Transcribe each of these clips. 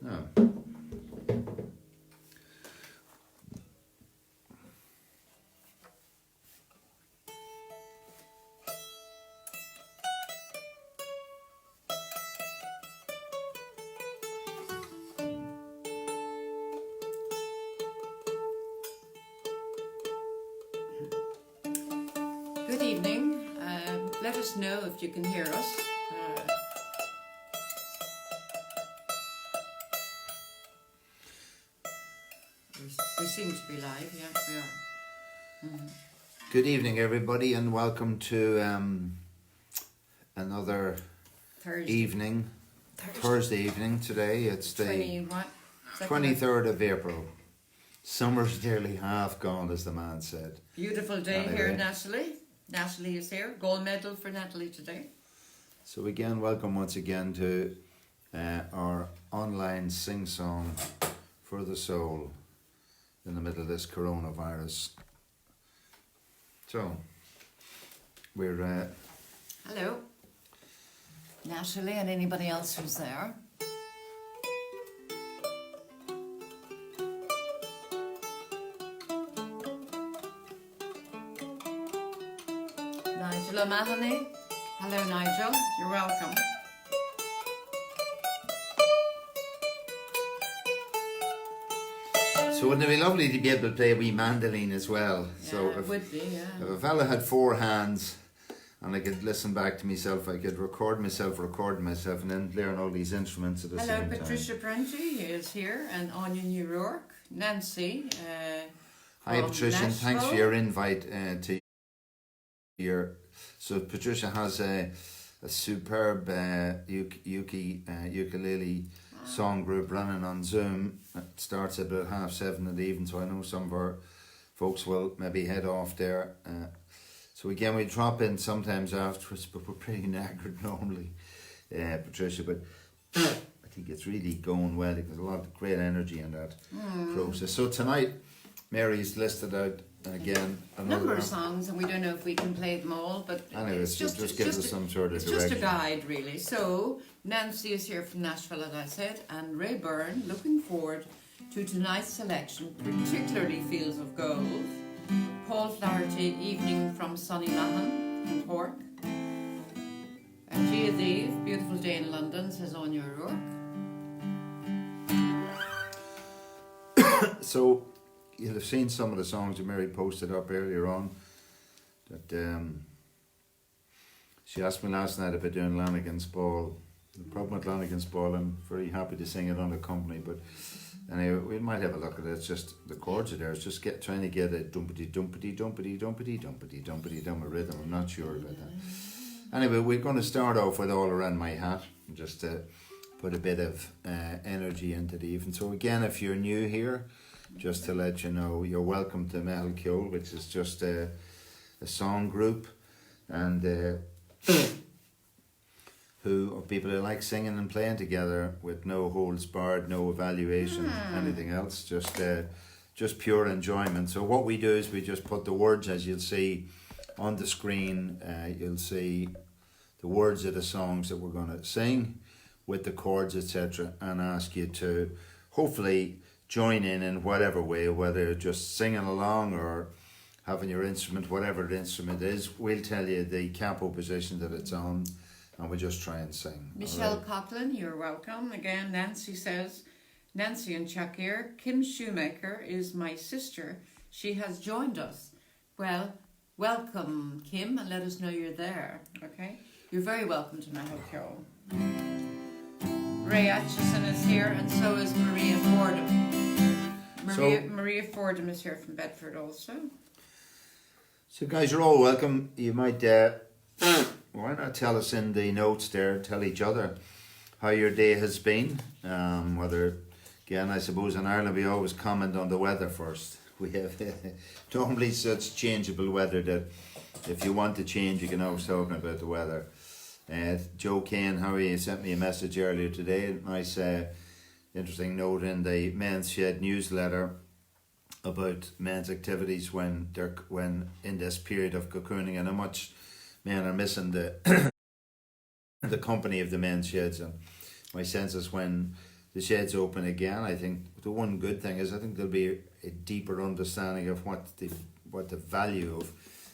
No. Good evening. Let us know if you can hear us. We seem to be live, yeah, we are. Good evening, everybody, and welcome to another Thursday evening today. It's the 23rd of April. Summer's nearly half gone, as the man said. Beautiful day here, Natalie. Natalie is here. Gold medal for Natalie today. So again, welcome once again to our online sing-song for the soul in the middle of this coronavirus. So, we're... Hello. Natalie and anybody else who's there. Nigel O'Mahony. Hello, Nigel. You're welcome. So wouldn't it be lovely to be able to play a wee mandolin as well? Yeah, so it would be, yeah. If a fella had four hands and I could listen back to myself, I could record myself, and then learn all these instruments at the same time. Hello, Patricia Prenti is here, and Anya New York. Nancy. Hi, Patricia, and thanks for Nashville. your invite to your... So Patricia has a superb ukulele song group running on Zoom. It starts at about 7:30 in the evening, so I know some of our folks will maybe head off there. So again, we drop in sometimes afterwards, but we're pretty knackered normally, Patricia. But I think it's really going well. There's a lot of great energy in that process. So tonight, Mary's listed out again another number of songs, and we don't know if we can play them all, but anyways, it's just gives us some sort of it's direction. just a guide, really. So Nancy is here from Nashville, as I said, and Ray Byrne, looking forward to tonight's selection, particularly Fields of Gold. Paul Flaherty, Evening from Sunny Mahon in Cork. And Gia Eve, Beautiful Day in London, says Anya O'Rourke. So you'll have seen some of the songs that Mary posted up earlier on. That she asked me last night about doing Lanigan's Ball. The problem with Lanigan's Ball, I'm very happy to sing it unaccompanied, but anyway, we might have a look at it. It's just the chords are there. It's just trying to get a dumpity dumpity dumpity dumpity dumpity dumpity dum a rhythm. I'm not sure about that. Anyway, we're going to start off with All Around My Hat, just to put a bit of energy into the evening. So again, if you're new here, just to let you know, you're welcome to Meitheal Ceol, which is just a song group, and who are people who like singing and playing together with no holds barred, no evaluation, anything else, just pure enjoyment. So what we do is we just put the words, as you'll see on the screen, you'll see the words of the songs that we're going to sing with the chords, etc., and ask you to hopefully join in whatever way, whether just singing along or having your instrument, whatever the instrument is. We'll tell you the capo position that it's on, and we'll just try and sing. Michelle Coughlin, you're welcome. Again, Nancy says, Nancy and Chuck here. Kim Shoemaker is my sister. She has joined us. Well, welcome, Kim, and let us know you're there, okay? You're very welcome to Meitheal Ceol. Ray Atchison is here, and so is Maria Fordham. Maria Fordham is here from Bedford also. So guys, you're all welcome. You might, why not tell us in the notes there, tell each other how your day has been. Whether, again, I suppose in Ireland we always comment on the weather first. We have normally such changeable weather that if you want to change, you can always talk about the weather. Joe Kane, how are you? Sent me a message earlier today. Nice, interesting note in the Men's Shed newsletter. about men's activities when in this period of cocooning, and how much men are missing the the company of the men's sheds. And my sense is when the sheds open again, I think the one good thing is I think there'll be a deeper understanding of what the value of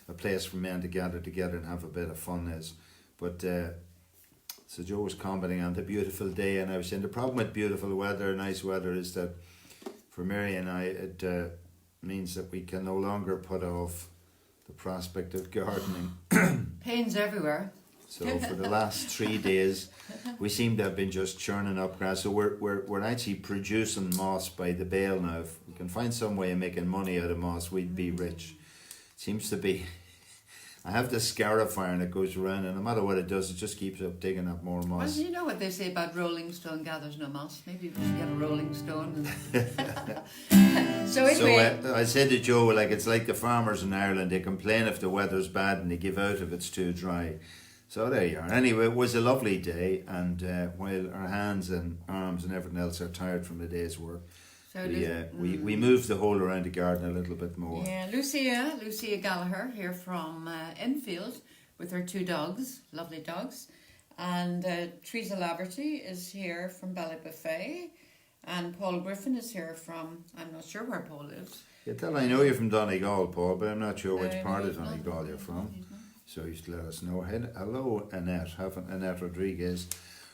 a place for men to gather together and have a bit of fun is. But so Joe was commenting on the beautiful day, and I was saying the problem with beautiful weather, nice weather, is that for Mary and I it means that we can no longer put off the prospect of gardening. Pains everywhere. So for the last 3 days, we seem to have been just churning up grass. So we're actually producing moss by the bale now. If we can find some way of making money out of moss, we'd be rich. Seems to be. I have this scarifier and it goes around, and no matter what it does, it just keeps up digging up more moss. Well, you know what they say about rolling stone gathers no moss. Maybe we should get a rolling stone. So anyway. So I said to Joe, like, it's like the farmers in Ireland. They complain if the weather's bad and they give out if it's too dry. So there you are. Anyway, it was a lovely day, and while our hands and arms and everything else are tired from the day's work, So we moved the hole around the garden a little bit more. Yeah, Lucia Gallagher here from Enfield with her 2 dogs, lovely dogs. And Teresa Laverty is here from Ballybuffet. And Paul Griffin is here from, I'm not sure where Paul lives. Yeah, tell I know you're from Donegal, Paul, but I'm not sure which part of Donegal you're from. So you should let us know. Hello, Annette. Annette Rodriguez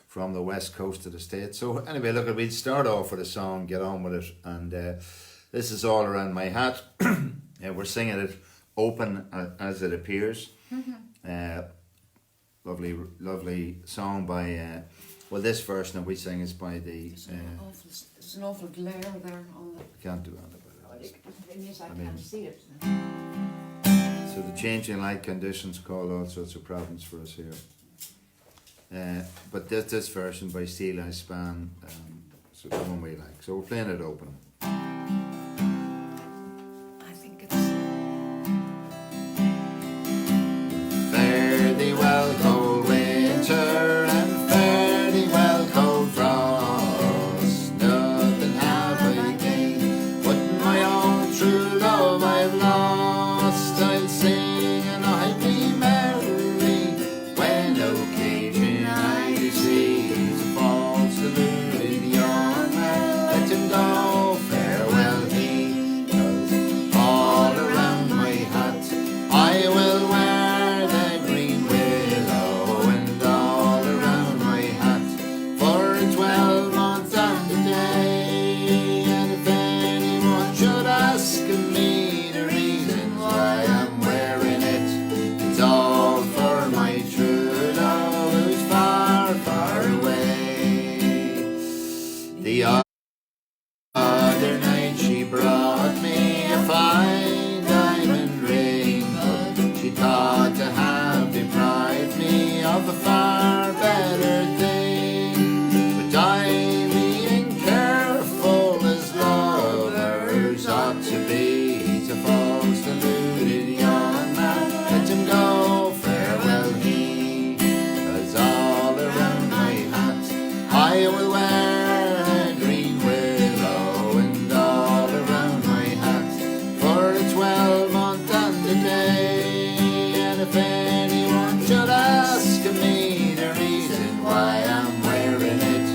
from the west coast of the state. So anyway, look, we'll start off with a song, get on with it. And this is All Around My Hat. We're singing it Open As It Appears. Lovely song by, well, this version that we sing is by the... There's an awful glare there on the... I can't do that about it. I can't see it. So the changing light conditions cause all sorts of problems for us here. But this version by Steel Eye Span, so the one we like. So we're playing it open. I think it's... Fare thee well, cold winter, and fare thee well, cold frost. Nothing have I gained, but my own true love I've lost. I'll sing and I'll be merry when occasion I see the false deluded young man. Let him go, farewell he, 'cause all around my hat I will wear the green willow, and all around my hat for a 12-month and a day. And if anyone should ask me the reason why I'm wearing it, it's all for my true love who's far, far away. The other night she brought me a fine diamond ring, but she thought to have deprived me of a far better thing. But I, being careful as lovers ought to be, to false deluded young man, let him go, farewell he, 'cause all around my hat I will wear a green willow, and all around my hat for a 12-month and a day. And if anyone should ask me the reason why I'm wearing it,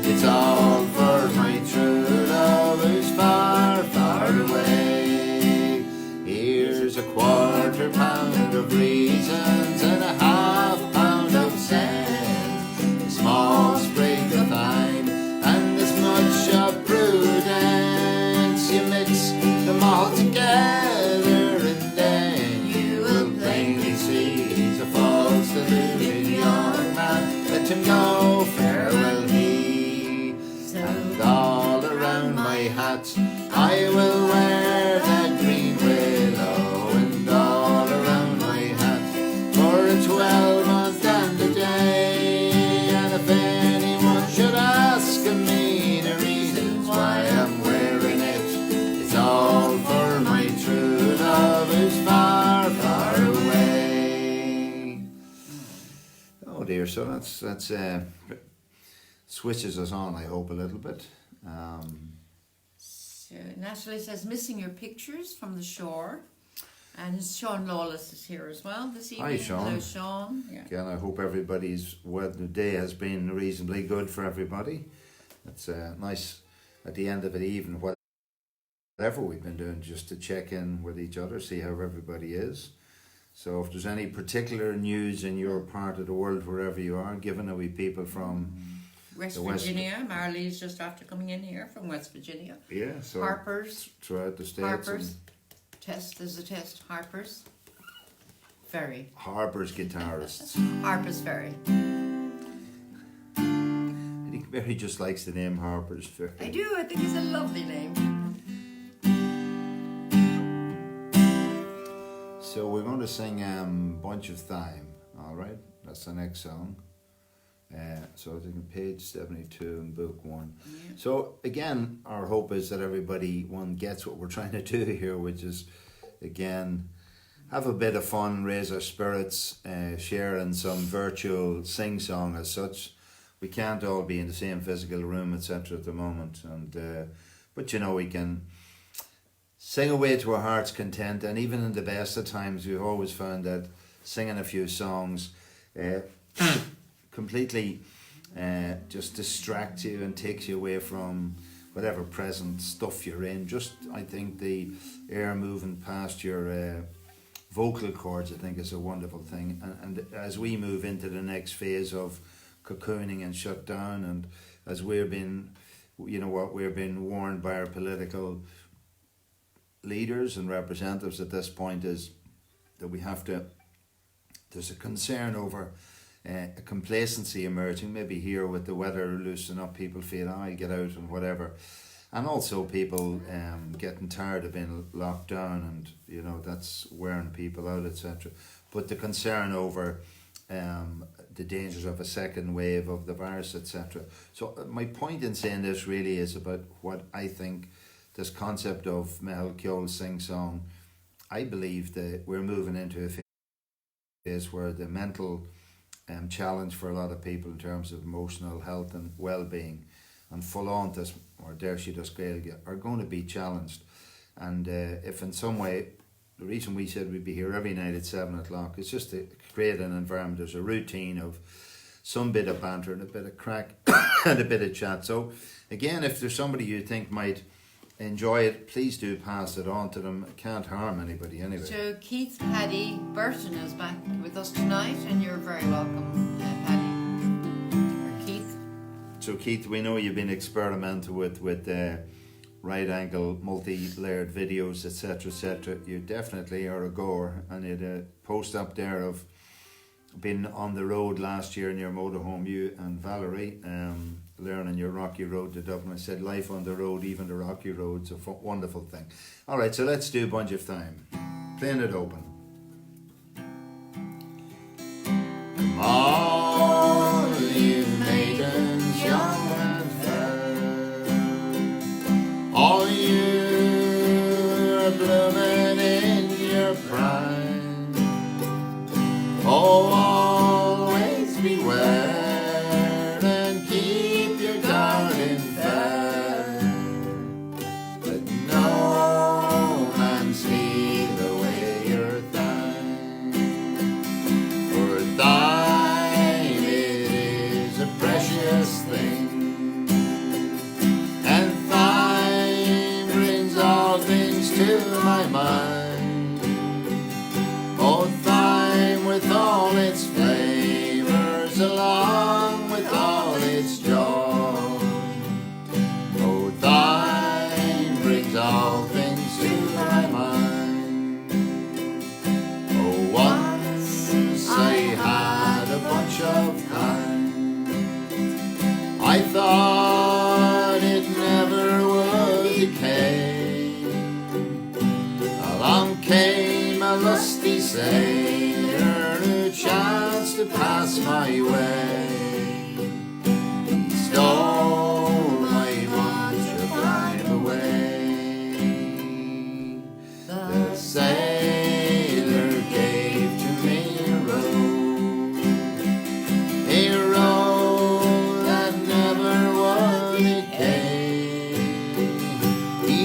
it's all for my true love who's far, far away. Here's a £1/4 of reasons and a £1/2 of sand, a small sprig of thyme, and as much of prudence. You mix them all together, and then you will plainly see he's a false deluded young man. Let him go, farewell he, and all around my hat I will wear that green willow, and all around my hat for a 12-month and a day. And if anyone should ask me the reasons why I'm wearing it, it's all for my true love who's far, far away. Oh dear, so that's switches us on, I hope, a little bit. So Natalie says, missing your pictures from the shore. And Sean Lawless is here as well this evening. Hi, Sean. Hello, Sean. Yeah. Again, I hope everybody's the day has been reasonably good for everybody. It's nice at the end of it, even whatever we've been doing, just to check in with each other, see how everybody is. So if there's any particular news in your part of the world, wherever you are, given that we people from West Virginia. Marley's just after coming in here from West Virginia. Yeah, so Harper's. Throughout the States. Harper's. There's a test. Harper's. Ferry. Harper's guitarists. Harper's Ferry. I think Mary just likes the name Harper's Ferry. I do. I think it's a lovely name. So we're going to sing Bunch of Thyme, alright? That's the next song. So I think page 72 in book 1. Yeah. So again, our hope is that everybody, gets what we're trying to do here, which is, again, have a bit of fun, raise our spirits, share in some virtual sing-song as such. We can't all be in the same physical room, etc. at the moment, and but we can sing away to our heart's content, and even in the best of times, we've always found that singing a few songs completely just distracts you and takes you away from whatever present stuff you're in. Just, I think the air moving past your vocal cords, I think, is a wonderful thing. And as we move into the next phase of cocooning and shut down, and as we're being warned by our political leaders and representatives at this point, is that we have to, there's a concern over a complacency emerging, maybe here with the weather loosening up, people feel, I get out and whatever, and also people getting tired of being locked down, and that's wearing people out, etc. But the concern over the dangers of a second wave of the virus, etc. So my point in saying this really is about what I think this concept of Meitheal Ceol SingSong. I believe that we're moving into a phase where the mental challenge for a lot of people in terms of emotional health and well-being and full-ontas, or dare she does Gaeilge, are going to be challenged. And if in some way, the reason we said we'd be here every night at 7 o'clock is just to create an environment, there's a routine of some bit of banter and a bit of crack and a bit of chat. So again, if there's somebody you think might enjoy it, please do pass it on to them. It can't harm anybody anyway. So Keith Paddy Burton is back with us tonight, and you're very welcome, Paddy. Or Keith. So Keith, we know you've been experimental with right angle, multi-layered videos, etc. You definitely are a goer, and you had a post up there of being on the road last year in your motorhome, you and Valerie, learning your rocky road to Dublin. I said life on the road, even the rocky road's a wonderful thing. Alright, so let's do Bunch of Thyme. Playing it open. Come on, you maidens young and fair, all you are blooming in your prime. Oh, always beware and keep your garden fair. Let no man steal away your thyme, for thine it is a precious thing, and thyme brings all things to my mind. Oh, thyme with all its flavors, along with all its joy. Oh, thyme brings all things to my mind. Oh, once I had a bunch of thyme. I thought it never would decay. Along came a lusty sailor who chanced to pass my way. He stole my bunch of thyme away. The sailor gave to me a road that never would decay. He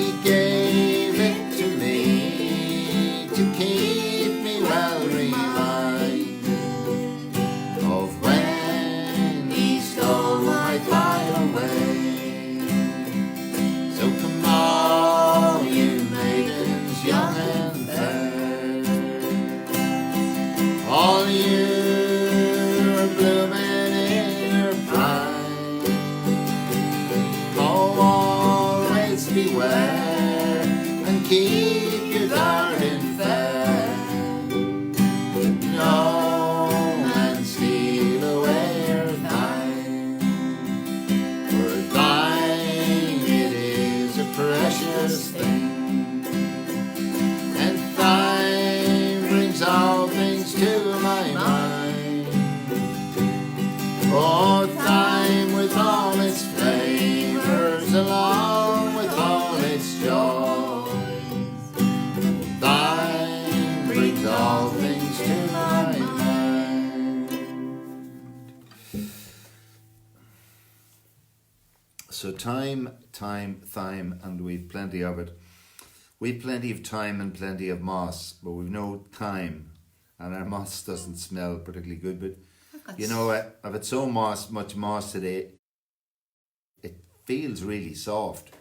young and fair. All you are blooming in her prime. Oh, always beware and keep your garden fair. No man steal away her thyme, for thyme it is a precious thing, and thyme brings all things to my mind. Oh, thyme with all its flavors, along with all its joys, thyme brings all things to my mind. So thyme, and we've plenty of it. We've plenty of thyme and plenty of moss, but we've no thyme, and our moss doesn't smell particularly good. But you know, I've had so much moss today, it feels really soft.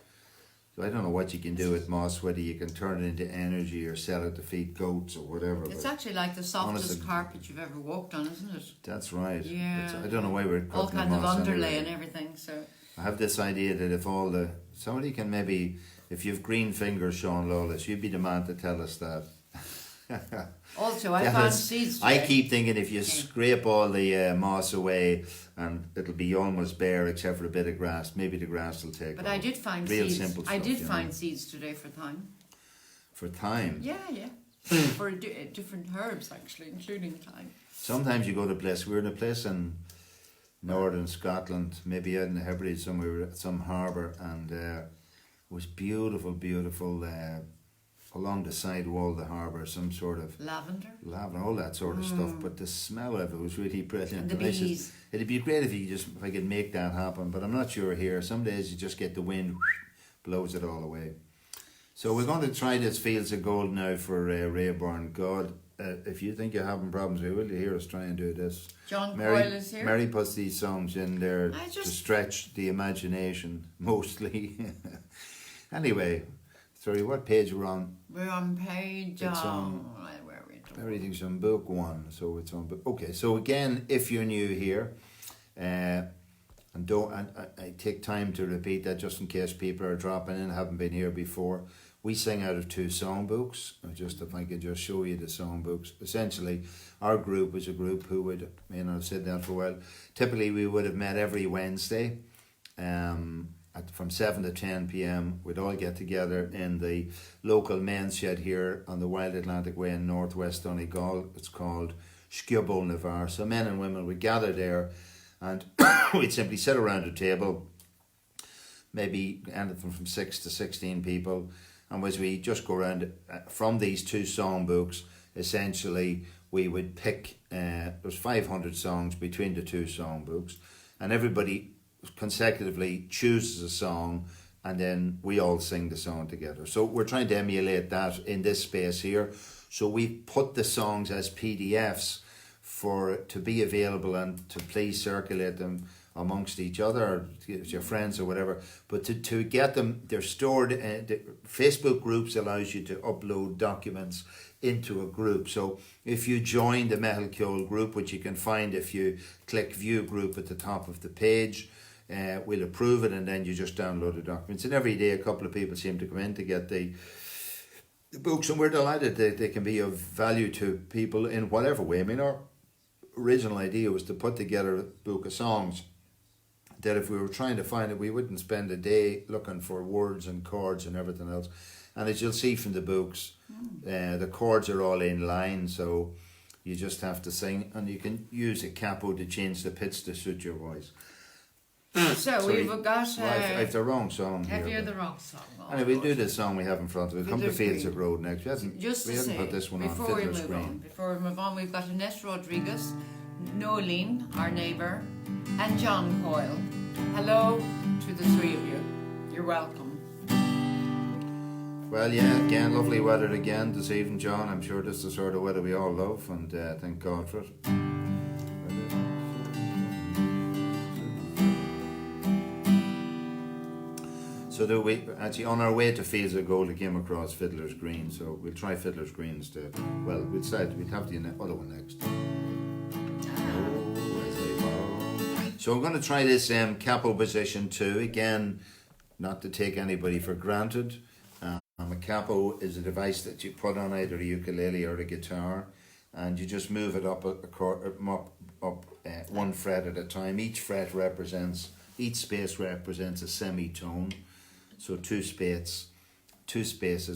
So I don't know what you can do with moss, whether you can turn it into energy or sell it to feed goats or whatever. It's actually like the softest carpet you've ever walked on, isn't it? That's right. Yeah. I don't know why we're all cutting kinds of moss underlay anyway. and everything. So I have this idea that if somebody can maybe, if you've green fingers, Sean Lawless, you'd be the man to tell us that. Also, I found seeds today. I keep thinking if you scrape all the moss away, and it'll be almost bare except for a bit of grass. Maybe the grass will take. But off. I did find real seeds. simple stuff. I did find seeds today for thyme. For thyme. Yeah. For different herbs actually, including thyme. Sometimes you go to a place. We're in a place in northern Scotland, maybe out in the Hebrides somewhere, at some harbour, and it was beautiful. Along the side wall of the harbour, some sort of lavender, all that sort of stuff. But the smell of it was really brilliant. And the bees. It'd be great if I could make that happen, but I'm not sure here. Some days you just get the wind, blows it all away. So we're going to try this Fields of Gold now for Rayburn. God, if you think you're having problems, will you hear us try and do this? John Coyle is here. Mary puts these songs in there to stretch the imagination, mostly. Anyway. Sorry, what page we're on? We're on page. Where are we? Everything's on book 1, so it's on book. Okay, so again, if you're new here, and I take time to repeat that just in case people are dropping in, haven't been here before. We sing out of 2 songbooks. If I could just show you the songbooks. Essentially, our group was a group who would, I've said that for a while. Typically, we would have met every Wednesday. From 7 to 10 p.m. we'd all get together in the local men's shed here on the Wild Atlantic Way in northwest Donegal. It's called Skjobol Navar. So men and women would gather there, and we'd simply sit around a table, maybe anything from 6 to 16 people, and as we just go around from these 2 songbooks, essentially we would pick, there's 500 songs between the 2 songbooks, and everybody consecutively chooses a song, and then we all sing the song together. So we're trying to emulate that in this space here. So we put the songs as PDFs to be available and to please circulate them amongst each other, or your friends or whatever. But to get them, they're stored. The Facebook groups allows you to upload documents into a group. So if you join the Meitheal Ceol group, which you can find if you click View Group at the top of the page, we'll approve it, and then you just download the documents. And every day a couple of people seem to come in to get the books, and we're delighted that they can be of value to people in whatever way. Our original idea was to put together a book of songs that if we were trying to find it, we wouldn't spend a day looking for words and chords and everything else. And as you'll see from the books, the chords are all in line, so you just have to sing, and you can use a capo to change the pitch to suit your voice. So we've got... I've the wrong song here. Have you the wrong song? Anyway, we'll do the song we have in front of us. Come to Fields of Road next. We haven't put this one on Fiddler's Green. Before we move on, we've got Annette Rodriguez, Nolene, our neighbour, and John Coyle. Hello to the 3 of you. You're welcome. Well, yeah, again, lovely weather again this evening, John. I'm sure this is the sort of weather we all love, and thank God for it. So that we actually on our way to Fields of Gold, we came across Fiddler's Green. So we'll try Fiddler's Green instead. Well, we'll have the other one next. So I'm going to try this capo position 2 again, not to take anybody for granted. A capo is a device that you put on either a ukulele or a guitar, and you just move it up one fret at a time. Each space represents a semitone, so two spaces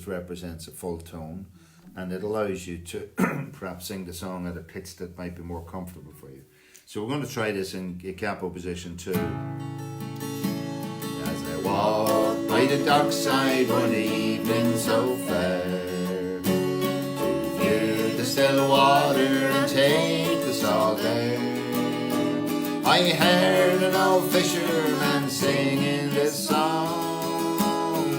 represents a full tone, and it allows you to perhaps sing the song at a pitch that might be more comfortable for you. So we're going to try this in a capo position 2. As I walk by the dockside one evening so fair, to view the still water and take the salt air, I heard an old fisherman singing this song.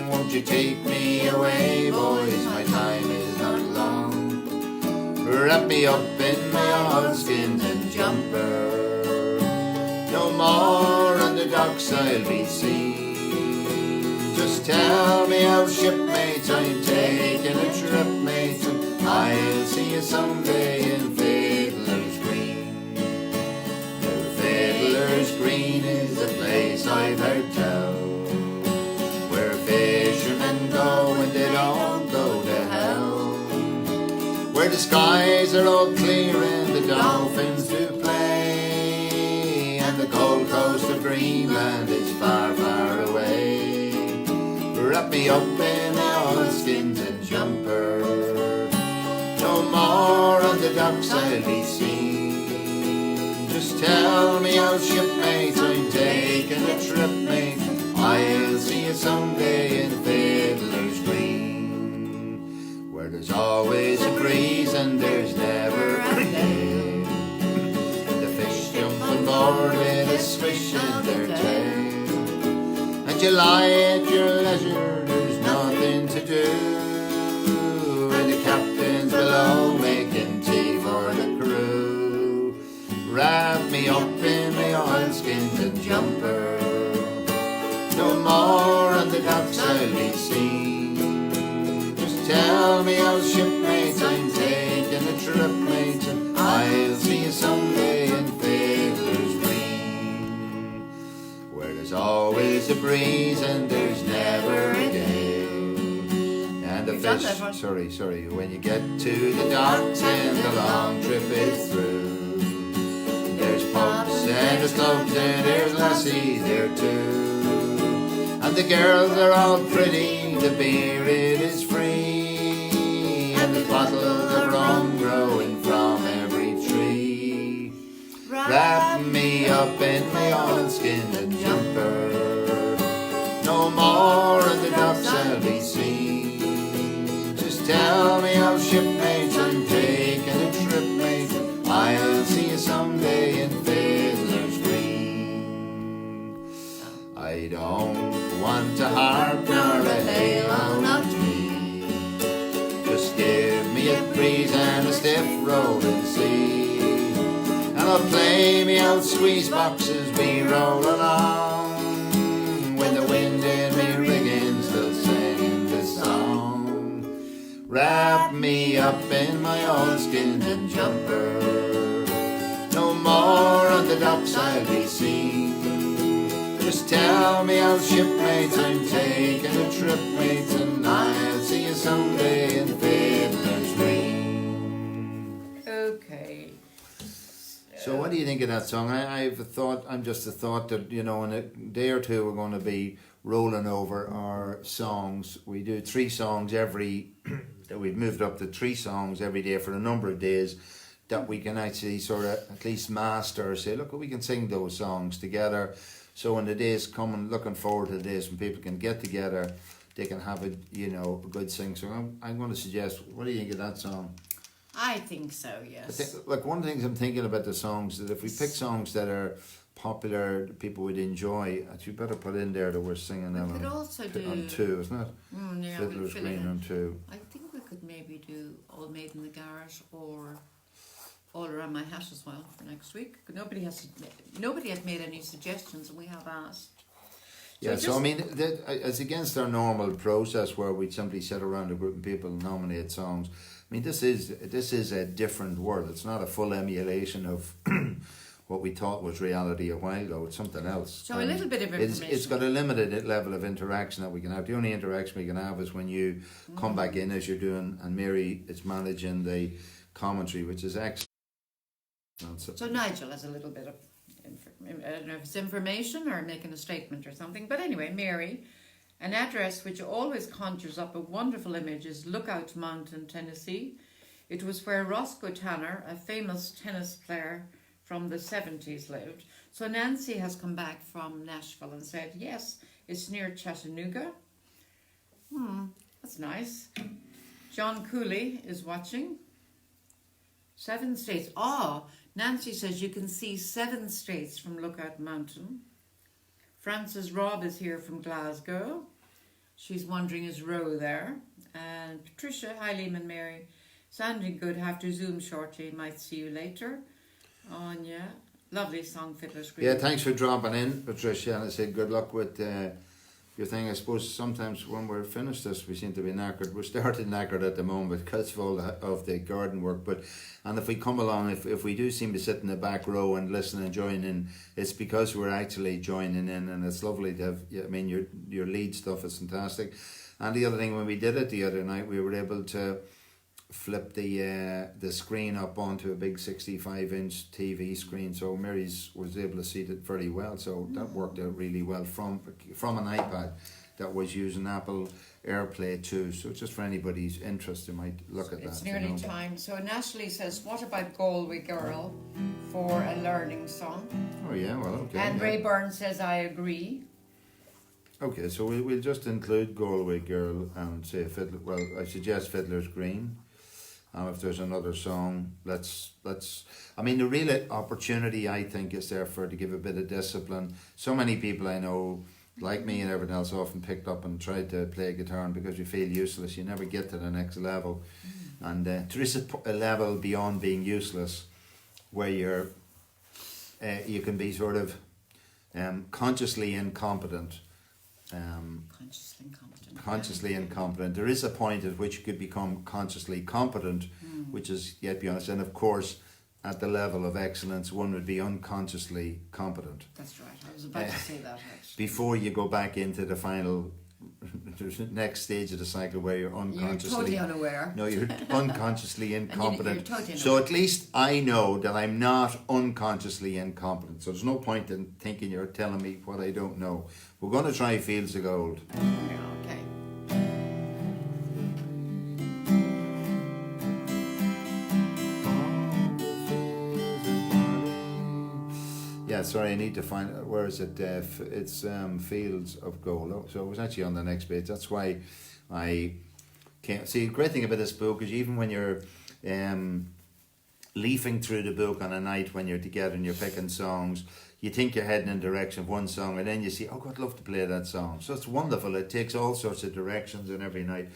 Won't you take me away, boys, my time is not long. Wrap me up in my oilskins and jumper, no more on the docks I'll be seen. Just tell me how, shipmates, I'm taking a trip, mate, and I'll see you someday in Fiddler's Green. Now Fiddler's Green is a place I've heard tell, where fishermen go when they don't go to hell, where the skies are all clear and the dolphins do play, and the Gold Coast of Greenland is far, far away. Wrap me up in oilskins and jumper, no more on the docks I'll be seen. Just tell me how, shipmates, I'm taking a trip, mate, I'll see you someday in Fiddler's Green, where there's always a breeze and there's never a gale, and the fish jump on board with a swish in their tail, and you lie at your leisure, there's nothing to do, and the captain's below making tea for the crew. Wrap me up in my oilskins and jumper, no more on the docks I'll be seen. Just tell me how, shipmates, I'm taking a trip, mate, and I'll see you someday in Fiddler's Green, where there's always a breeze and there's never a gale, and the fish, sorry, when you get to the docks and the long trip is through, there's pubs and there's clubs and there's lassies there too, and the girls are all pretty, the beer it is free, and the bottles of rum growing from every tree. Wrap me up in my oilskin and jumper, no more on the docks I'll be seen. Just tell me how, shipmates, I'm taking a trip, mate, I'll see you someday in Fiddler's Green. I don't want a harp nor a halo, not me, just give me a breeze and a stiff rolling sea, and I'll play me old squeeze box as we roll along, when the wind in me rigging still singing this song. Wrap me up in my oilskins and jumper, no more on the docks I'll be seen. Just tell me how, shipmates, I'm taking a trip, mate, and I'll see you someday in Fiddler's Green. Okay. So what do you think of that song? I'm just a thought that, in a day or two we're going to be rolling over our songs. We do 3 songs every, that we've moved up to 3 songs every day for a number of days, that we can actually sort of at least master, say, look, we can sing those songs together. So when the days come, and looking forward to the days when people can get together, they can have a good sing. So I'm going to suggest, what do you think of that song? I think so, yes. Like, one of the things I'm thinking about the songs, that if we pick songs that are popular, that people would enjoy, you better put in there that we're singing them could also do on 2, isn't it? Yeah, Fiddler's Green on 2. I think we could maybe do Old Maid in the Garrett or All Around My Hat as well for next week. Nobody has made any suggestions, and we have asked. Yeah, so I mean, it's against our normal process where we'd simply sit around a group of people and nominate songs. I mean, this is a different world. It's not a full emulation of what we thought was reality a while ago. It's something else. So a little bit of information. It's got a limited level of interaction that we can have. The only interaction we can have is when you come back in as you're doing, and Mary is managing the commentary, which is excellent. So Nigel has a little bit of, I don't know if it's information or making a statement or something, but anyway, Mary, an address which always conjures up a wonderful image is Lookout Mountain, Tennessee. It was where Roscoe Tanner, a famous tennis player from the 70s, lived. So Nancy has come back from Nashville and said, yes, it's near Chattanooga. That's nice. John Cooley is watching. 7 states. Nancy says you can see 7 states from Lookout Mountain. Frances Robb is here from Glasgow. She's wondering, is Roe there? And Patricia, hi Liam and Mary. Sounding good, have to Zoom shortly. Might see you later. Anya, lovely song, Fiddler's Green. Yeah, thanks for dropping in, Patricia. And I said good luck with your thing. I suppose sometimes when we're finished this, we seem to be knackered. We're starting knackered at the moment because of all of the garden work. And if we come along, if we do seem to sit in the back row and listen and join in, it's because we're actually joining in, and it's lovely to have. I mean, your lead stuff is fantastic. And the other thing, when we did it the other night, we were able to flip the screen up onto a big 65-inch TV screen, so Mary's was able to see it very well. So that worked out really well from an iPad that was using Apple AirPlay too. So just for anybody's interest, you might look at that. It's nearly time. So Natalie says, what about Galway Girl for a learning song? Oh yeah, well, okay. And Ray Byrne says, I agree. Okay, so we'll just include Galway Girl and say Fiddler. Well, I suggest Fiddler's Green. If there's another song, let's. I mean, the real opportunity I think is there to give a bit of discipline. So many people I know, like me and everyone else, often picked up and tried to play guitar, and because you feel useless, you never get to the next level. And there is a level beyond being useless, where you can be sort of consciously incompetent. Consciously incompetent. There is a point at which you could become consciously competent, which is yet beyond us. And of course, at the level of excellence, one would be unconsciously competent. That's right. I was about to say that actually. Before you go back into the final next stage of the cycle where you're unconsciously... You're totally unaware. No, you're unconsciously incompetent. You're totally so at least I know that I'm not unconsciously incompetent. So there's no point in thinking you're telling me what I don't know. We're going to try Fields of Gold. Okay. Yeah, sorry, I need to find, where is it? It's Fields of Gold. Oh, so it was actually on the next page. That's why I can't see. The great thing about this book is even when you're leafing through the book on a night when you're together and you're picking songs, you think you're heading in the direction of one song, and then you see, oh, I'd love to play that song. So it's wonderful. It takes all sorts of directions in every night,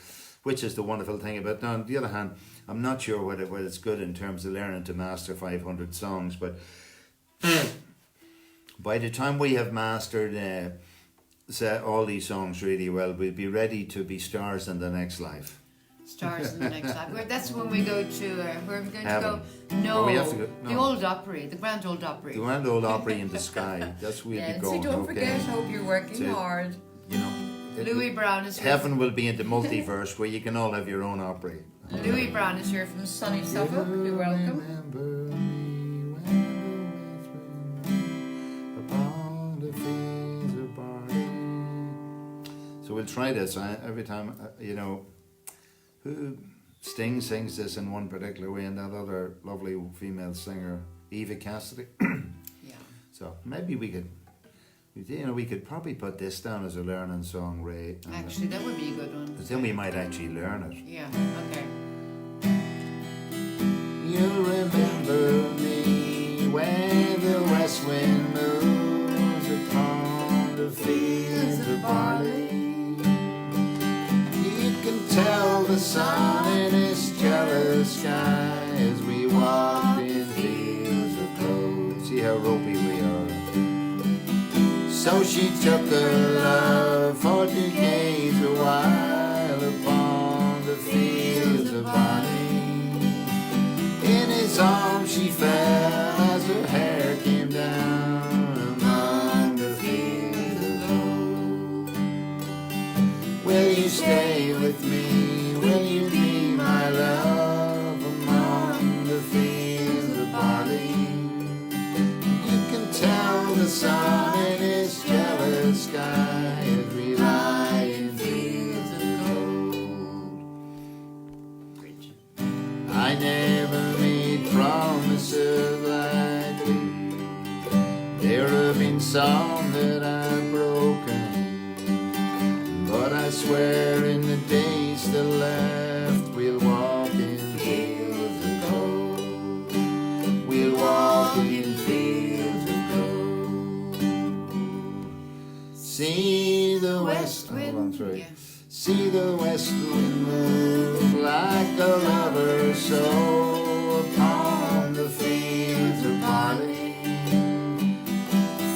which is the wonderful thing about it. Now, on the other hand, I'm not sure whether it's good in terms of learning to master 500 songs, but by the time we have mastered all these songs really well, we'll be ready to be stars in the next life. Stars in the next life. That's when we go to, where are we going Heaven. to go? No, we have to go, no. The Old Opry, the Grand Old Opry. The Grand Old Opry in the sky. That's where we'll be going. So don't forget, hope you're working hard. You know, Louis Brown is here. Heaven will be in the multiverse where you can all have your own Opry. Louis Brown is here from sunny Suffolk. You're welcome. So we'll try this every time, Sting sings this in one particular way, and that other lovely female singer, Eva Cassidy. Yeah. So maybe we could probably put this down as a learning song, Ray. Actually, that would be a good one. Because then we might actually learn it. Yeah, okay. You'll remember me when the west wind moves upon the fields of barley. Tell the sun in his jealous sky as we walk in fields of gold. See how ropey we are. So she took her love for to gaze a while upon the fields of barley. In his arms she fell as her hair came down among the fields of gold. Will you stay with me? Will you be my love among the fields of barley? You can tell the sun in his jealous sky as we lie in fields of gold. I never made promises lightly. There have been some that I've broken, but I swear in the days still left, we'll walk in fields of gold. We'll walk in fields of gold. See the west wind, see the west wind move like a lover so upon the fields of barley.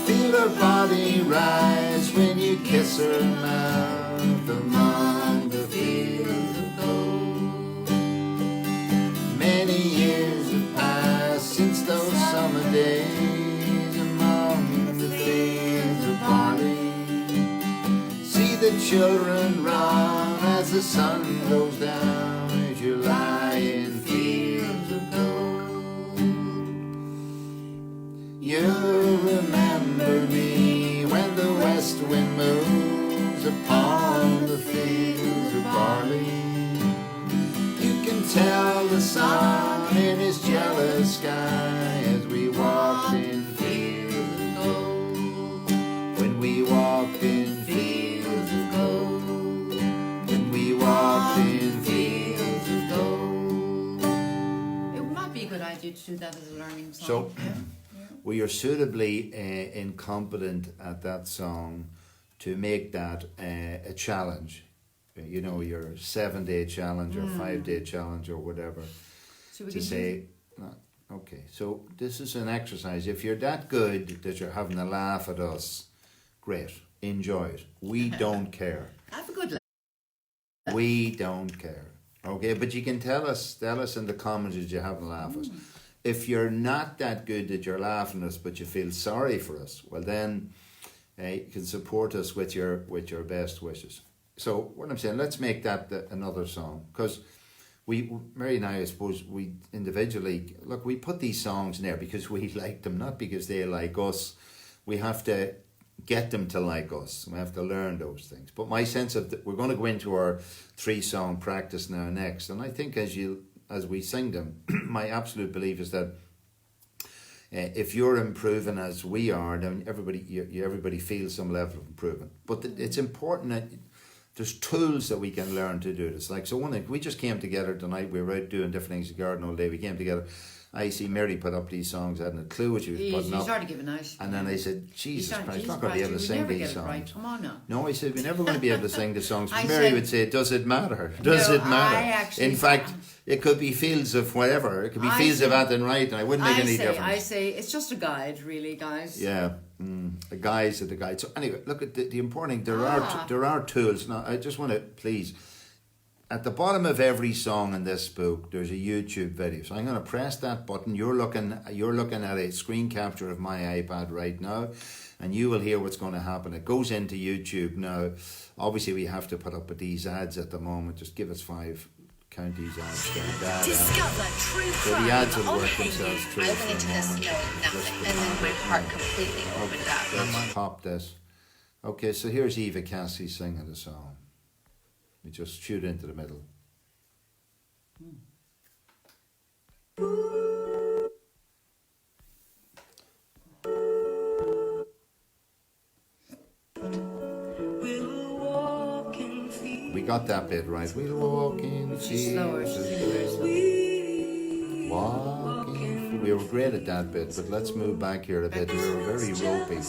Feel her body rise when you kiss her mouth among the fields of gold. Many years have passed since those summer days among the fields of barley. See the children run as the sun goes down as you lie in fields of gold. You remember me when the west wind moves upon the fields of barley. You can tell the sun in his jealous sky as we walked in fields of gold. When we walked in fields of gold. When we walked in fields of gold. It might be a good idea to do that as a learning song. So, we are suitably incompetent at that song to make that a challenge. You know, your 7-day challenge or 5-day challenge or whatever. So we To can say, okay, so this is an exercise. If you're that good that you're having a laugh at us, great, enjoy it. We don't care. have a good laugh. We don't care. Okay, but you can tell us in the comments that you haven't laughed at us. If you're not that good that you're laughing at us, but you feel sorry for us, well then you can support us with your best wishes. So what I'm saying, let's make that another song, because Mary and I suppose we individually we put these songs in there because we like them, not because they like us. We have to get them to like us. We have to learn those things. But my sense of we're going to go into our 3-song practice now next, and I think as we sing them, my absolute belief is that if you're improving as we are, then everybody feels some level of improvement. But it's important that there's tools that we can learn to do this. Like, so one thing, we just came together tonight, we were out doing different things in the garden all day, we came together. I see Mary put up these songs, I hadn't a clue what she was putting up. You started giving out. And then I said, Jesus Christ, I'm not going to be able to sing these songs. Right. Come on now. No, I said, we're never going to be able to sing the songs. I Mary said, would say, does it matter? Does it matter? I actually In fact, it could be fields of whatever. It could be fields of Athen Right, and I wouldn't make any difference. I say, it's just a guide, really, guys. Yeah, the guys are the guide. So anyway, look at the important thing. There are tools. Now, I just want to, please, at the bottom of every song in this book, there's a YouTube video. So I'm going to press that button. You're looking at a screen capture of my iPad right now, and you will hear what's going to happen. It goes into YouTube now. Obviously, we have to put up with these ads at the moment. Just give us 5. Count these ads. Discover true So crime the ads will on work Peigin. themselves through. I went into this knowing nothing, and then my heart completely opened up. Let's pop this. Okay, so here's Eva Cassie singing the song. We just shoot into the middle. We got that bit right. We'll walk in Slower. fields. Walking. We were great at that bit, but let's move back here a bit. We were very ropey.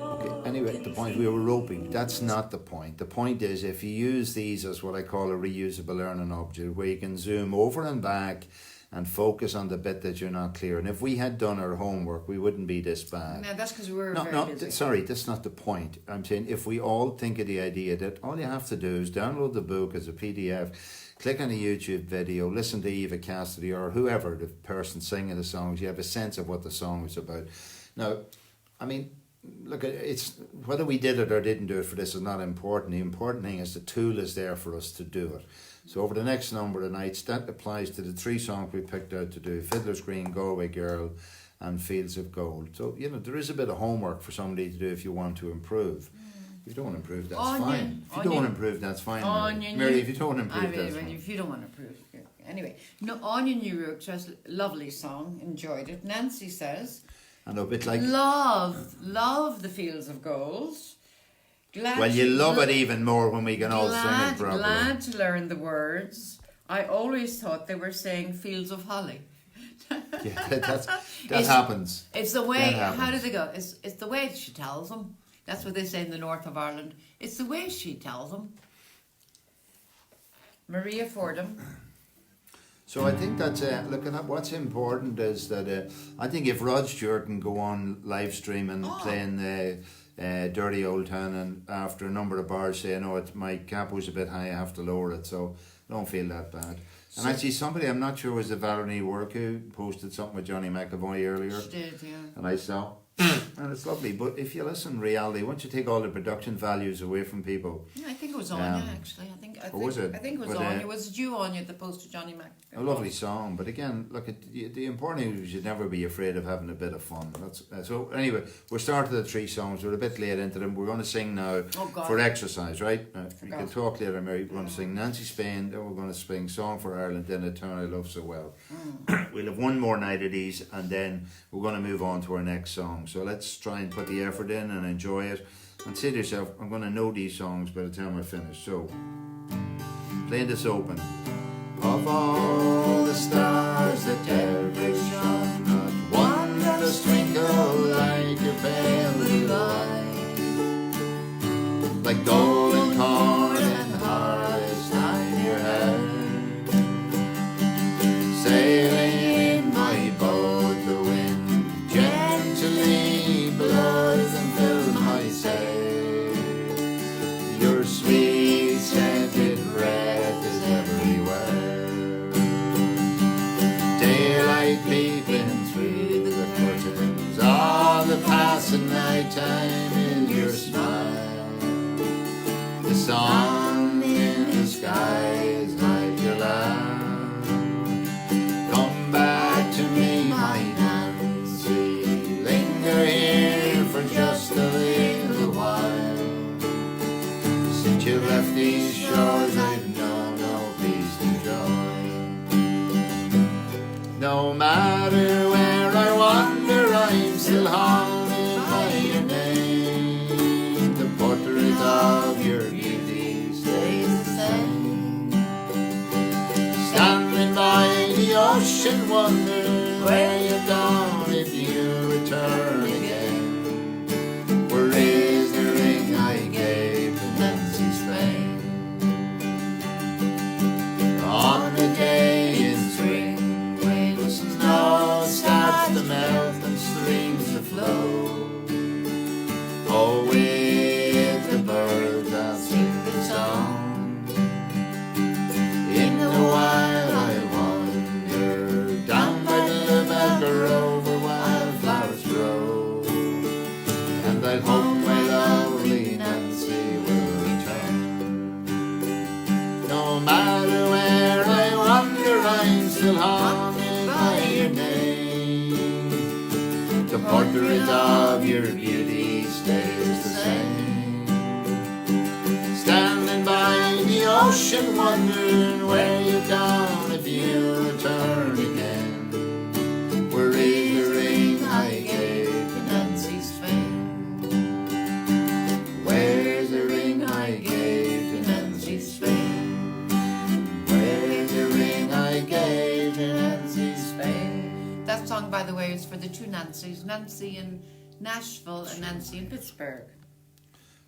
Okay, anyway, the point, we were ropey. That's not the point. The point is, if you use these as what I call a reusable learning object, where you can zoom over and back and focus on the bit that you're not clear. And if we had done our homework, we wouldn't be this bad. No, that's because we were very busy. Sorry, that's not the point. I'm saying if we all think of the idea that all you have to do is download the book as a PDF, click on a YouTube video, listen to Eva Cassidy or whoever the person singing the songs, you have a sense of what the song is about. Now, I mean, look, it's whether we did it or didn't do it for this is not important. The important thing is the tool is there for us to do it. So over the next number of nights, that applies to the 3 songs we picked out to do: Fiddler's Green, Galway Girl, and Fields of Gold. So, you know, there is a bit of homework for somebody to do if you want to improve. If you don't want to improve, that's fine. If you don't want to improve, that's fine. Mary, if you don't want to improve, that's fine. If you don't want to improve. Anyway, no, Anya New York says, lovely song, enjoyed it. Nancy says, I know, a bit like... Love the Fields of Gold. You love it even more when we can all sing it properly. Glad to learn the words. I always thought they were saying Fields of Holly. Yeah, that happens. It's the way, how do they go? It's the way she tells them. That's what they say in the north of Ireland. It's the way she tells them. Maria Fordham. So I think that's looking at what's important is that I think if Rod Stewart can go on live streaming playing Dirty Old Town, and after a number of bars saying, "Oh, my cap was a bit high, I have to lower it," so don't feel that bad. And actually, somebody, I'm not sure, was it Valerie Work who posted something with Johnny McAvoy earlier. She did, yeah. And I saw. And it's lovely, but if you listen reality, once you take all the production values away from people... Yeah, I think it was Anya, actually. I think was it? I think it was Anya. Was it you, Anya, that posted Johnny Mac? A lovely song, but again, look, the important thing is you should never be afraid of having a bit of fun. So anyway, we're starting the 3 songs. We're a bit late into them. We're going to sing now for exercise, right? We can talk later, Mary. We're going to sing Nancy Spain, then we're going to sing Song for Ireland, then A Turn I Love So Well. We'll have one more night of these, and then we're going to move on to our next song. So let's try and put the effort in and enjoy it. And say to yourself, I'm going to know these songs by the time I finish. So, playing this open. Of all the stars that ever shone, not one does twinkle like your pale blue eye, like golden corn and harvest on your hair, sailing in my boat, the wind gently blows and fills my sail. Your sweet scented breath is everywhere. Daylight peeping through the curtains, all the passing night time in your smile. The sun in the sky is like your laugh. Come back to me, my Nancy, linger here for just a little while. Since you left these shores, I've known no peace and joy. No matter where I wander, I'm still haunted by your name. The portrait of your beauty stays the same. Standing by the ocean, wondering where you're gone if you return again. Where is the ring I gave to Nancy Spain? On the day in spring, when the snow starts to melt and streams to flow, oh, with the birds I'll sing the song. In the wild I wander, down by the Donegal Road where wildflowers grow, and I hope my lovely Nancy will return. No matter where I wander, I'm still haunted by your name. The portrait of your beauty stays the same. Standing by the ocean, wondering where you've gone if you return again. Where is the ring I gave to Nancy Spain? Where's the ring I gave to Nancy Spain? Where's the ring I gave to Nancy Spain? That song, by the way, is for the 2 Nancys, Nancy in Nashville and Nancy in Pittsburgh.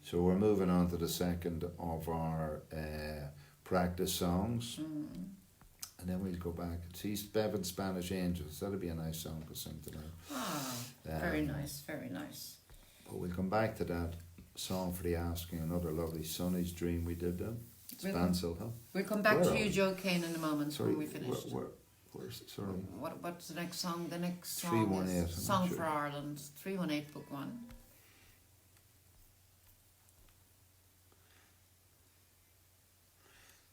So we're moving on to the second of our practice songs. and then we'll go back. See Bevan Spanish Angels. That'll be a nice song to sing tonight. Ah, very nice, very nice. But we'll come back to that song for the asking. Another lovely Sonny's Dream we did then. Spancel, huh? We'll come back Where to are you, we? Joe Kane, in a moment when we finish. Where's sorry? What's the next song? The next song 318, I'm is Song sure. for Ireland, 318 Book 1.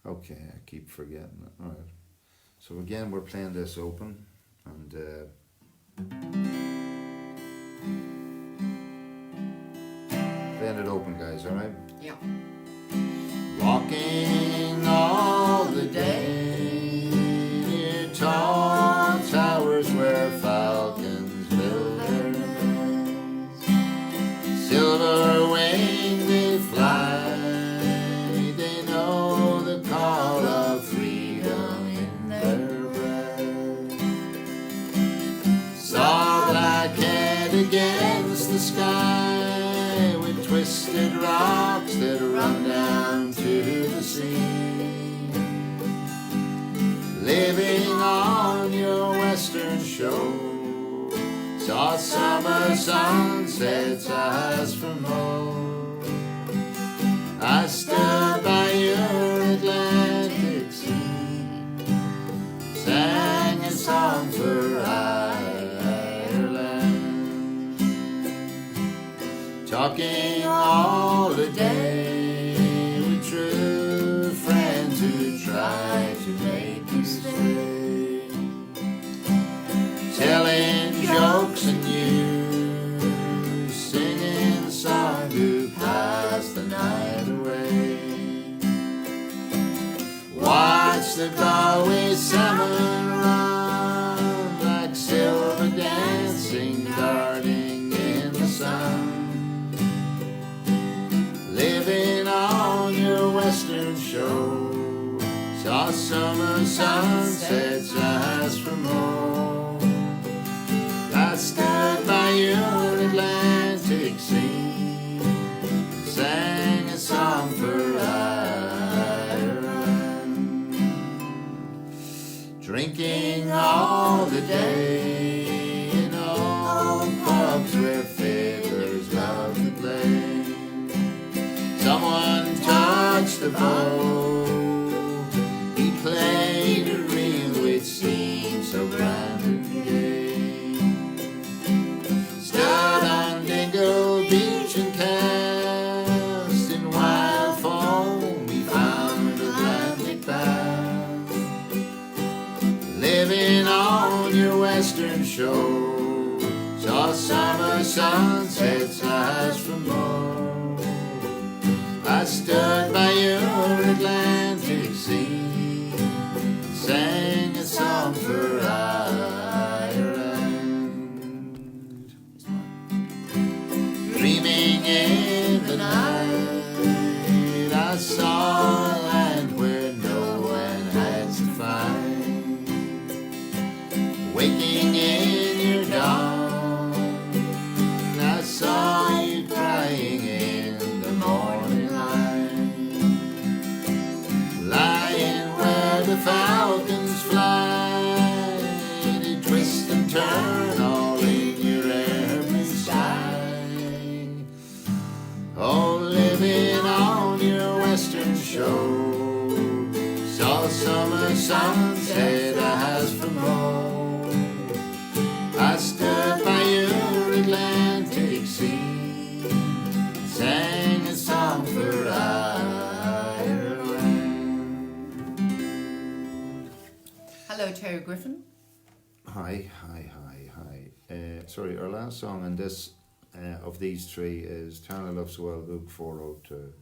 Okay, I keep forgetting it. Alright. So again, we're playing this open, and playing it open, guys, alright? Yeah. Walking all the day near tall towers where falcons build their nests. Silver winged they fly, they know the call of freedom in their breast. Saw blackhead against the sky with twisted rocks that run down to the sea. Living on your western shore, saw summer sunsets, asked for more. I stood by your Atlantic sea, sang a song for Ireland, talking all the day with true friends who try to make you stay, telling jokes and you singing a song to pass the night away. Watch the Galway salmon run like silver dancing, darting in the sun. Living on your western shore, saw summer sunsets, asked for more. I stood by your Atlantic sea, sang a song for Ireland, drinking all the day in old pubs where fiddlers love to play. Someone touched the bow, he played a reel which seemed so grand and gay. Stood on Donegal beach and cast in wild foam, we found Atlantic bass. Living on your western shore, saw summer sunsets, asked for more. I stood by your Atlantic sea, sang a song for Ireland. Dreaming in the night, I saw a land where no one had to find. Waking in your dawn, I saw you crying in the morning light, lying where the falcons fly. They twist and turn all in your every sky. Oh, living on your western shore, saw summer sunset, asked for more. I stood by your Atlantic sea, sang a song for Ireland. Hello, Terry Griffin. Hi. Sorry, our last song in this of these three is Meitheal Ceol, Book 402.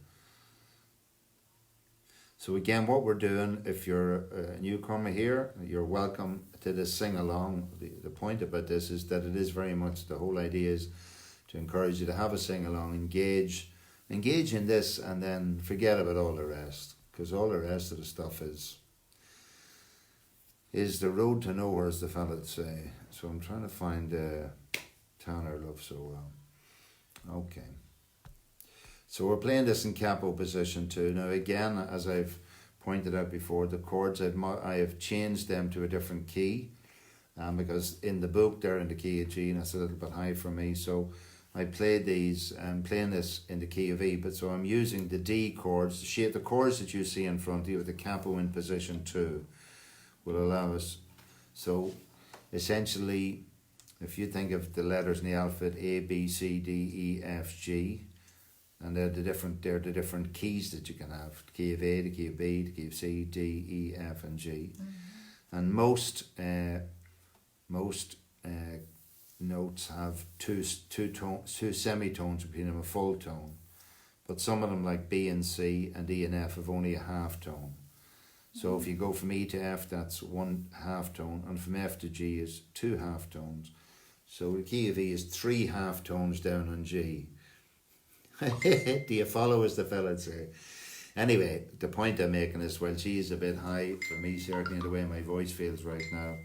So again, what we're doing, if you're a newcomer here, you're welcome to this sing-along. The point about this is that it is very much, the whole idea is to encourage you to have a sing-along, engage in this, and then forget about all the rest, because all the rest of the stuff is the road to nowhere, as the fella would say. So I'm trying to find Meitheal Ceol. Okay. So we're playing this in capo position too. Now again, as I've pointed out before, the chords I have changed them to a different key, because in the book they're in the key of G, and that's a little bit high for me. So I played these and playing this in the key of E, but so I'm using the D chords, the chords that you see in front of you with the capo in position 2 will allow us. So essentially, if you think of the letters in the alphabet, A, B, C, D, E, F, G, and they're the different keys that you can have: the key of A, the key of B, the key of C, D, E, F, and G. And most notes have two semitones between them, a full tone. But some of them, like B and C and E and F, have only a half tone. So if you go from E to F, that's 1 half tone, and from F to G is 2 half tones. So the key of E is 3 half tones down on G. Do you follow, as the fella'd say? Anyway, the point I'm making is, well, G is a bit high for me, certainly the way my voice feels right now.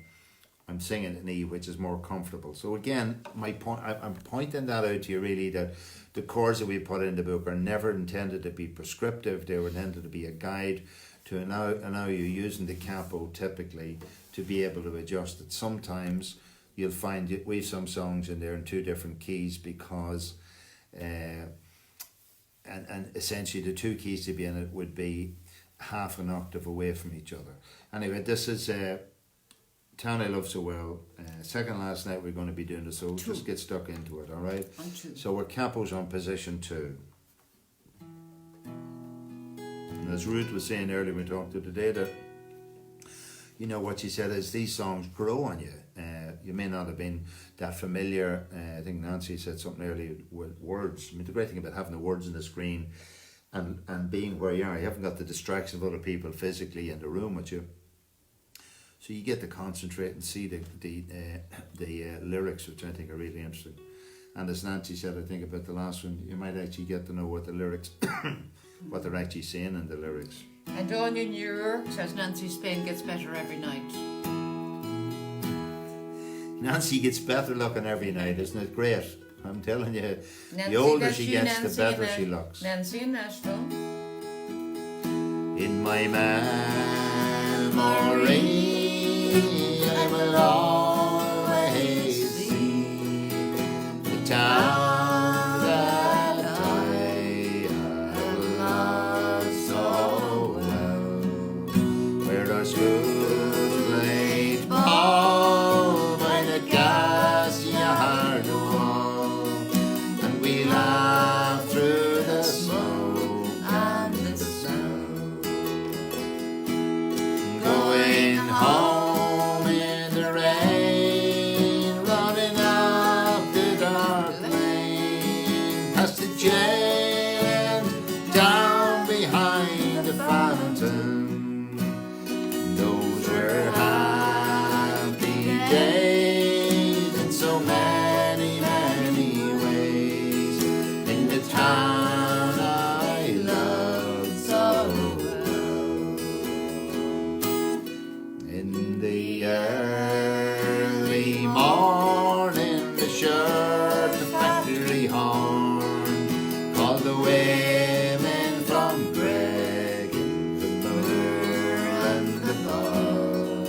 I'm singing in E, which is more comfortable. So again, I'm pointing that out to you, really, that the chords that we put in the book are never intended to be prescriptive. They were intended to be a guide to allow you, using the capo typically, to be able to adjust it. Sometimes you'll find we have some songs in there in 2 different keys because and essentially the 2 keys to be in it would be half an octave away from each other. Anyway, this is Town I Love So Well. Second last night we're going to be doing this, so just get stuck into it, all right? So our capo's on position 2. And as Ruth was saying earlier, we talked to today, that you know what she said is these songs grow on you. You may not have been that familiar. I think Nancy said something earlier with words. I mean, the great thing about having the words on the screen and being where you are, you haven't got the distraction of other people physically in the room with you. So you get to concentrate and see the lyrics, which I think are really interesting. And as Nancy said, I think about the last one, you might actually get to know what the lyrics, what they're actually saying in the lyrics. And on in New York, says Nancy, Spain gets better every night. Nancy gets better looking every night, isn't it great? I'm telling you, Nancy, the older she gets, Nancy the better she looks. Nancy in Nashville. In my memory, I will always see the town that I have loved so well, where our schools played ball by the gas yard wall, and we laughed through the smoke and the sound, going home in the rain, running up the dark lane, past the jail and down behind the fountain. Those were happy days in so many, many ways, in the town I loved so well. In the early morning, the shirt, the factory horn, called the women from Peigin Leitrir and the ball,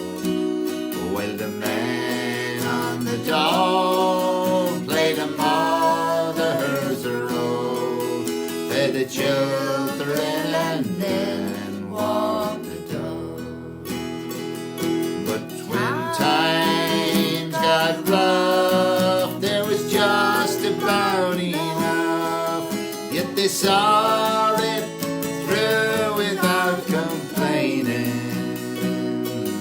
while the men on the dole played a mother's role, fed the children and then walked the dog. But when times got rough, there was just about enough, yet they saw it through without complaining.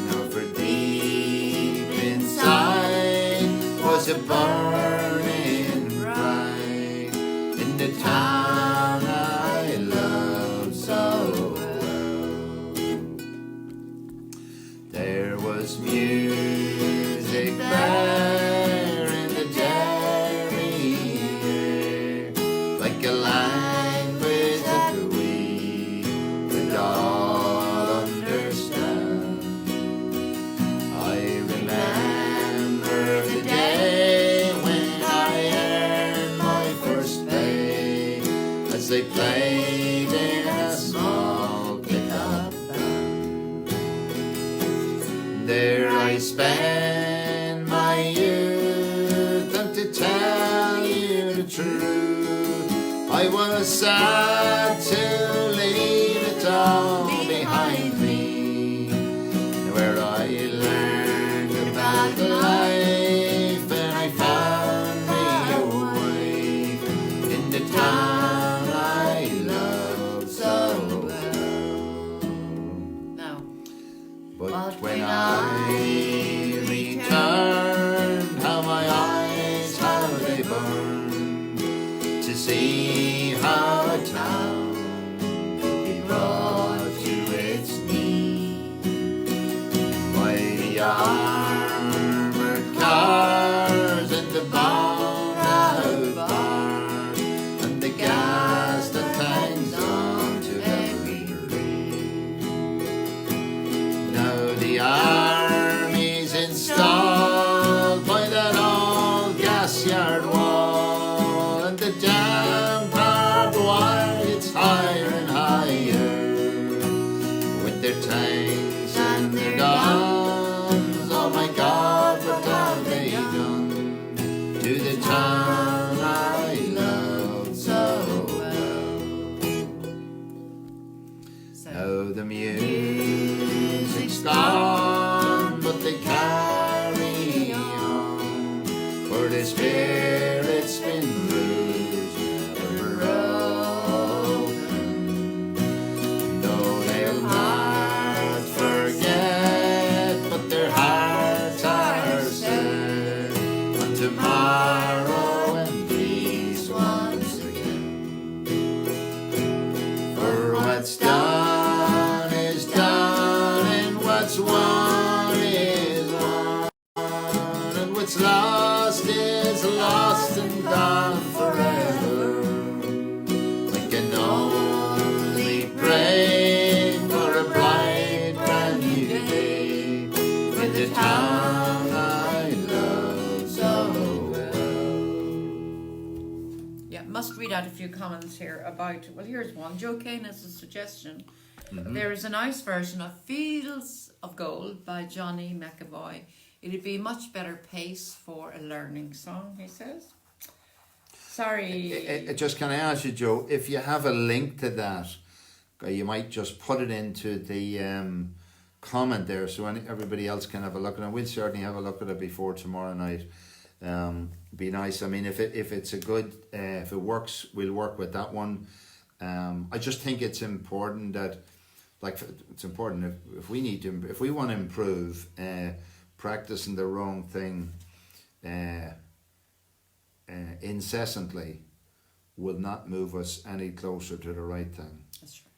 Now for deep inside was a burning bright, in the town I loved so well. There was music there in the dairy air, like a language that we could all understand. I remember the day when I earned my first pay, as I played in a small pickup band. there I spend my youth, and to tell you the truth, I was sad to leave it all behind me, where I learned about life, and I found me a wife in the town I love so well. Now, But when I returned, how my eyes, how they burned, to see how a town could be brought to its knees by the armoured cars and the barn-out bars and the gas that hangs on to every tree. Now the army's installed by that old gas yard wall, and the damn barbed wire gets higher and higher, with their tanks and their guns. Oh my God, what have they done to the town I love so well? Now the music's gone, but they carry on, for the spirit's been bruised, never broken. Though they'll not forget, but their hearts are set on tomorrow and peace once again. For what's done is done, and what's won is won, and what's lost is lost and gone forever. I can only pray for a bright brand new day in the town I love so well. yeah, must read out a few comments here about, well, here's one. Joe Kane has a suggestion. There is a nice version of Fields of Gold by Johnny McAvoy. It'd be much better pace for a learning song, he says. Sorry. Just can I ask you, Joe, if you have a link to that, you might just put it into the comment there, so everybody else can have a look at it. We'll certainly have a look at it before tomorrow night. Be nice. I mean, if it's a good, if it works, we'll work with that one. I just think it's important that, like, it's important if we need to, if we want to improve, practicing the wrong thing incessantly will not move us any closer to the right thing. That's right.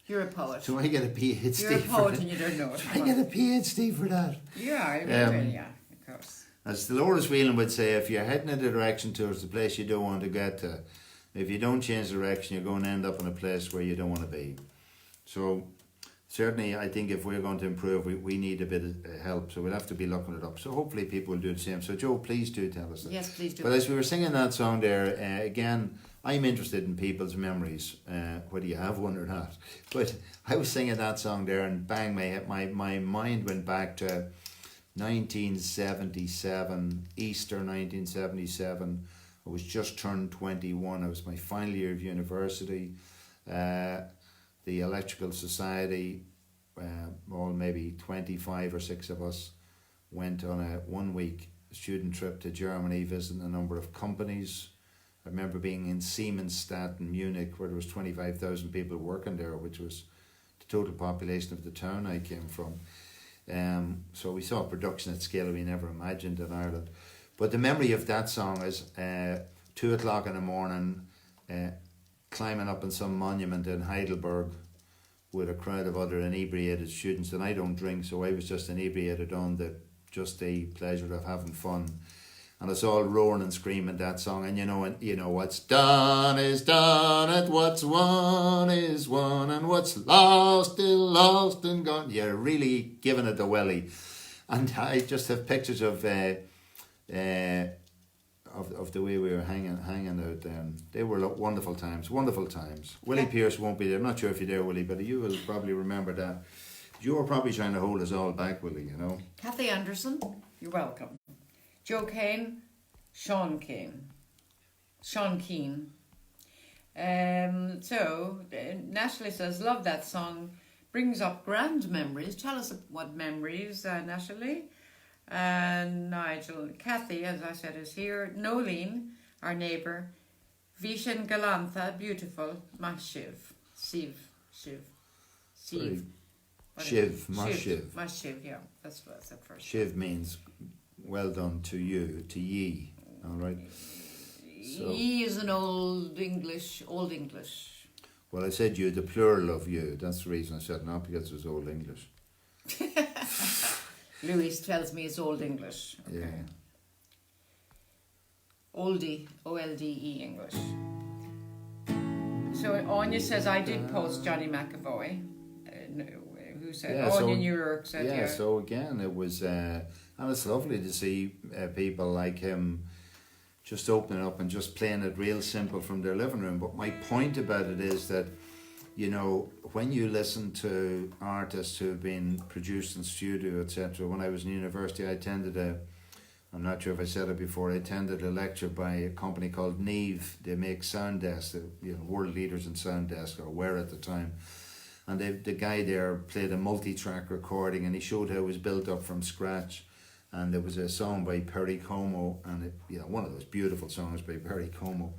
You're a poet. Do I get a PhD? You're a for poet that? and you don't know it. Do I get a PhD for that? Yeah, yeah, of course. As Dolores Whelan would say, if you're heading in the direction towards the place you don't want to get to, if you don't change direction, you're going to end up in a place where you don't want to be. So certainly, I think if we're going to improve, we need a bit of help. So we'll have to be looking it up. So hopefully people will do the same. So Joe, please do tell us that. Yes, please do. But as we were singing that song there, again, I'm interested in people's memories, whether you have one or not. But I was singing that song there, and bang, my mind went back to 1977, Easter 1977. I was just turned 21. It was my final year of university. The Electrical Society, all maybe 25 or 6 of us, went on a 1-week student trip to Germany, visiting a number of companies. I remember being in Siemensstadt in Munich, where there was 25,000 people working there, which was the total population of the town I came from. So we saw production at scale we never imagined in Ireland. But the memory of that song is 2 o'clock in the morning, climbing up on some monument in Heidelberg with a crowd of other inebriated students. And I don't drink, so I was just inebriated on just the pleasure of having fun. And it's all roaring and screaming that song. And you know what's done is done, and what's won is won, and what's lost is lost and gone. You're really giving it the welly. And I just have pictures of the way we were hanging out there. And they were wonderful times. Willie Pearce won't be there. I'm not sure if you're there, Willie, but you will probably remember that. You were probably trying to hold us all back, Willie, you know. Kathy Anderson, you're welcome. Joe Kane, Sean Keane. Natalie says, love that song. Brings up grand memories. Tell us what memories, Natalie. And Nigel. Kathy, as I said, is here. Nolene, our neighbour. Vishen Galantha, beautiful. Mashiv. Siv. Mashiv, yeah. That's what I said first. Shiv means well done to you, to ye. All right. So, Ye is an old English. well, I said you, the plural of you. That's the reason I said not because it was Old English. Louis tells me it's Old English. Okay. Yeah. Oldie, O-L-D-E English. So Anya says, I did post Johnny McAvoy. Who said, Anya New York said, yeah. So again, it was, and it's lovely to see people like him just opening up and just playing it real simple from their living room. But my point about it is that, you know, when you listen to artists who have been produced in studio, etc. When I was in university, I attended I'm not sure if I said it before, I attended a lecture by a company called Neve. They make sound desks, world leaders in sound desk, or were at the time. And the guy there played a multi-track recording, and he showed how it was built up from scratch. And there was a song by Perry Como, and one of those beautiful songs by Perry Como.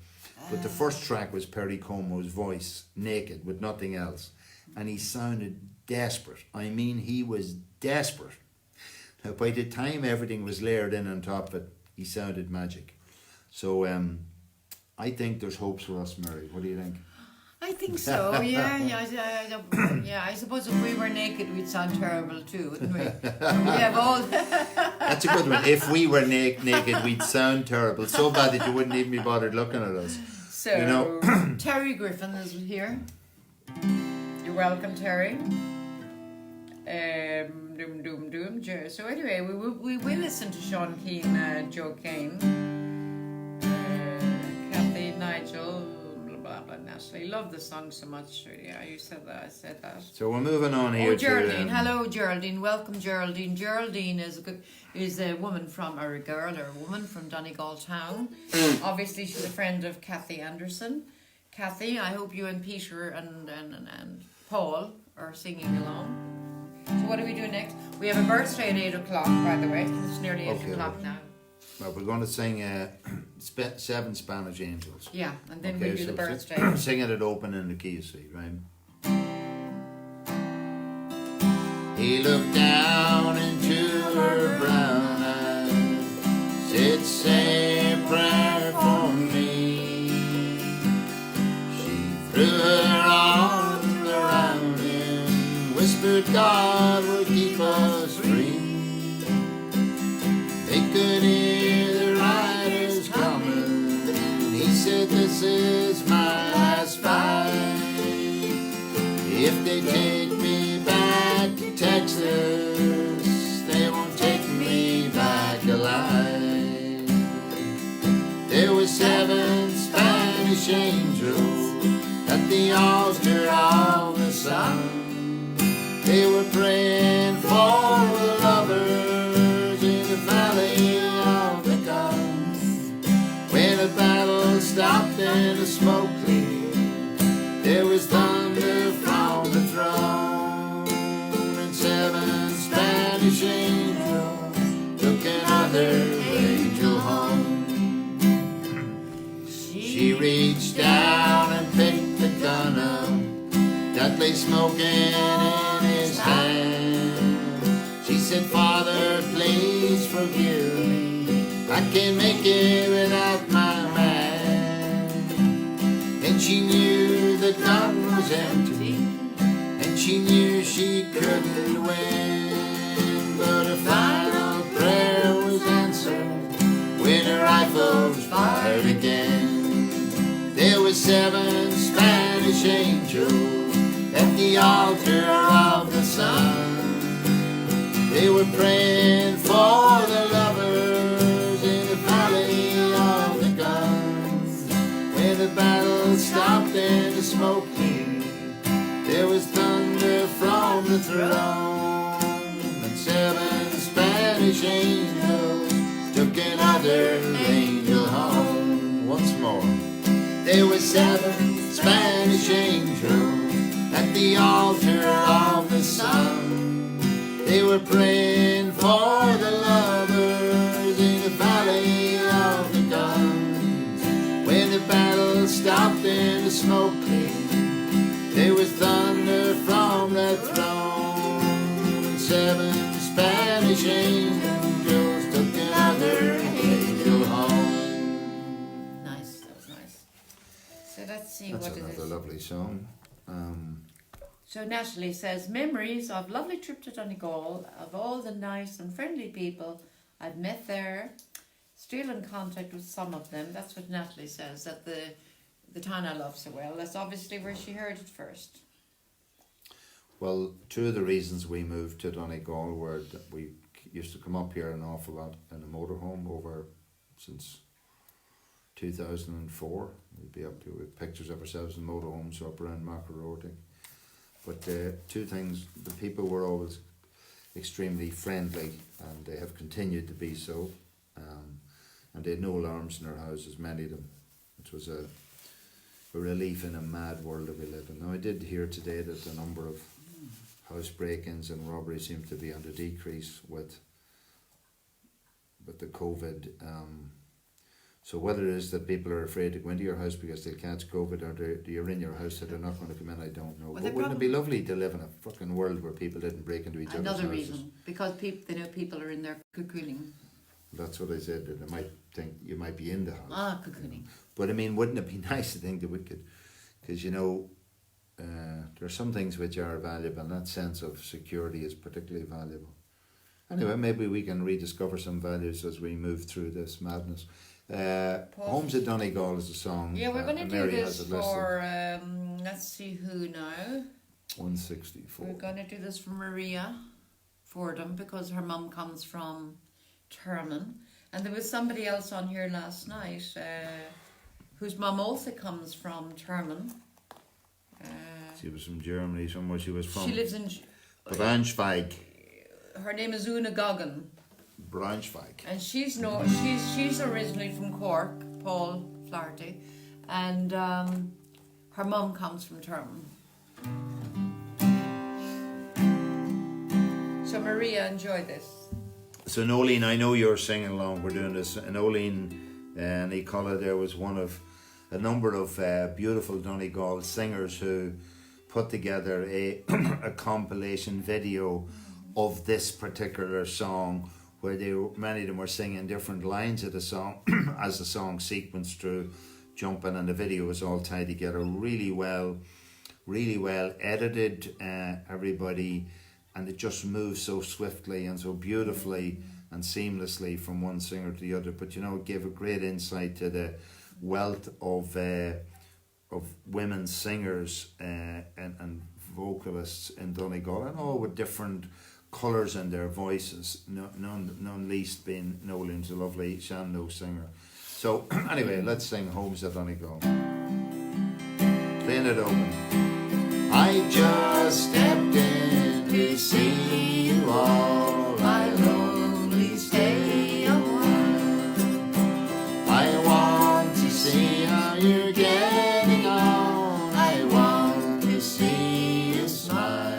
But the first track was Perry Como's voice, naked, with nothing else. And he sounded desperate. I mean, he was desperate. Now, by the time everything was layered in on top of it, he sounded magic. So I think there's hopes for us, Mary. What do you think? I think so, yeah. I suppose if we were naked, we'd sound terrible too, wouldn't we? We have all... That's a good one. If we were naked, we'd sound terrible. So bad that you wouldn't even be bothered looking at us. So, Terry Griffin is here. You're welcome, Terry. So anyway, we will listen to Sean Keane, Joe Kane, Kathy, Nigel, blah blah. Natalie, love the song so much. Yeah, you said that. I said that. So we're moving on here. Oh, Geraldine. Hello, Geraldine. Welcome, Geraldine. Geraldine is a woman from a woman from Donegal town. Obviously, she's a friend of Kathy Anderson. Kathy, I hope you and Peter and Paul are singing along. So what do we do next? We have a birthday at 8 o'clock, by the way. It's nearly 8 o'clock now. Well, we're going to sing 7 Spanish Angels. Yeah, and then we'll do the birthday. Singing it open in the key of C, right? He looked down into her brown eyes, said, say a prayer for me. She threw her arms around him, whispered God would keep us free. They could hear the riders coming. He said, this is my last fight. If they take me back to Texas, they won't take me back alive. There were 7 Spanish angels at the altar of the sun. They were praying for the lovers in the valley of the guns. When the battle stopped and the smoke cleared, there was thunder from the throne, and 7 Spanish angels took another angel home. She reached down and picked the gun up that lay smoking in his hand. She said, Father, please forgive me. I can't make it without my man. And she knew the gun was empty, and she knew she couldn't win. But her final prayer was answered when her rifles fired again. There were 7 Spanish angels at the altar of the sun. They were praying for the lovers in the valley of the guns. When the battle stopped and the smoke cleared, there was thunder from the the throne, and 7 Spanish angels took another angel home. Once more, there were 7 Spanish angels at the altar of the sun. They were praying for the lovers in the valley of the guns. When the battle stopped in the smoke cleared, there was thunder from the throne. And 7 Spanish angels took another angel home. Nice, that was nice. So let's see That's what it another is. lovely song. So Natalie says, memories of lovely trip to Donegal, of all the nice and friendly people I've met there, still in contact with some of them. That's what Natalie says, that the town I love so well. That's obviously where she heard it first. Well, 2 of the reasons we moved to Donegal were that we used to come up here an awful lot in a motorhome over since 2004. We'd be up to with pictures of ourselves in motorhomes up around Macaroni. But 2 things, the people were always extremely friendly, and they have continued to be so. And they had no alarms in their houses, many of them, which was a relief in a mad world that we live in. Now, I did hear today that the number of house break-ins and robberies seem to be on the decrease with the COVID. So whether it is that people are afraid to go into your house because they'll catch COVID, or you're in your house that they're not going to come in, I don't know. Well, but wouldn't it be lovely to live in a fucking world where people didn't break into each other's houses? Another reason, because they know people are in there cocooning. That's what I said, that they might think you might be in the house. Ah, cocooning. But I mean, wouldn't it be nice to think that we could, because you know, there are some things which are valuable, and that sense of security is particularly valuable. Anyway, maybe we can rediscover some values as we move through this madness. Homes at Donegal is a song. Yeah, we're going to do Mary this has it listed. for, let's see who now. 164. We're going to do this for Maria Fordham, because her mum comes from Thyme. And there was somebody else on here last night whose mum also comes from Thyme. She was from Germany, somewhere she was from. She lives in... Braunschweig. Her name is Una Goggin. Braunschweig. And she's originally from Cork, Paul Flaherty. And her mum comes from Thyme. So Maria, enjoy this. So Nolene, I know you're singing along. We're doing this. And Nolene and Nicola there was one of a number of beautiful Donegal singers who put together a compilation video of this particular song, where many of them were singing different lines of the song as the song sequenced through, jumping, and the video was all tied together really well edited, everybody, and it just moves so swiftly and so beautifully and seamlessly from one singer to the other. But you know, it gave a great insight to the wealth of women singers and vocalists in Donegal, and all with different colours in their voices, none least being Nolan's a lovely Shanno singer. So anyway, let's sing Homes at Donegal. Playing it open. I just stepped in to see you all, I lonely stay a while. I want to see how you're getting on, I want to see you smile.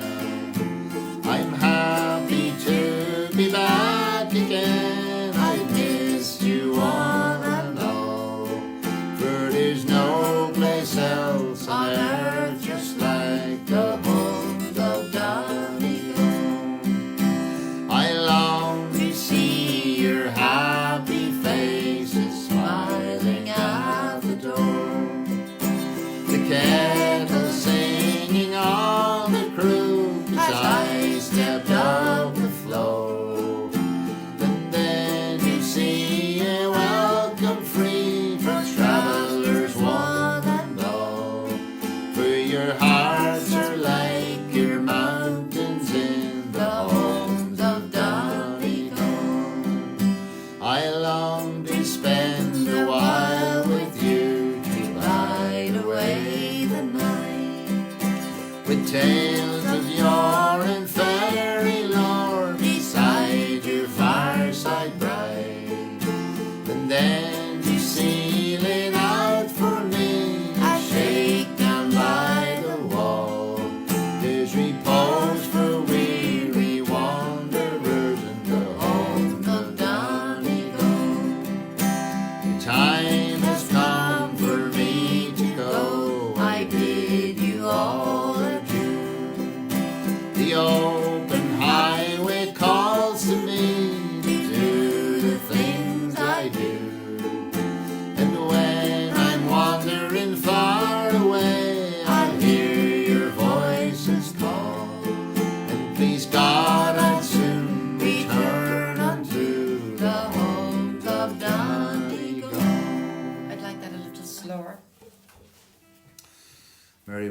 I'm happy to be back again, I missed you all alone, for there's no place else on earth just like the homes of Donegal. I long to see your happy faces smiling at the door, the kettle singing on the crew as I stepped up the flow. And then you see a welcome free for travellers one and all, for your hearts are like your mountains in the homes of Donegal. I long to spend a while with you to light away the night, with tales of yore and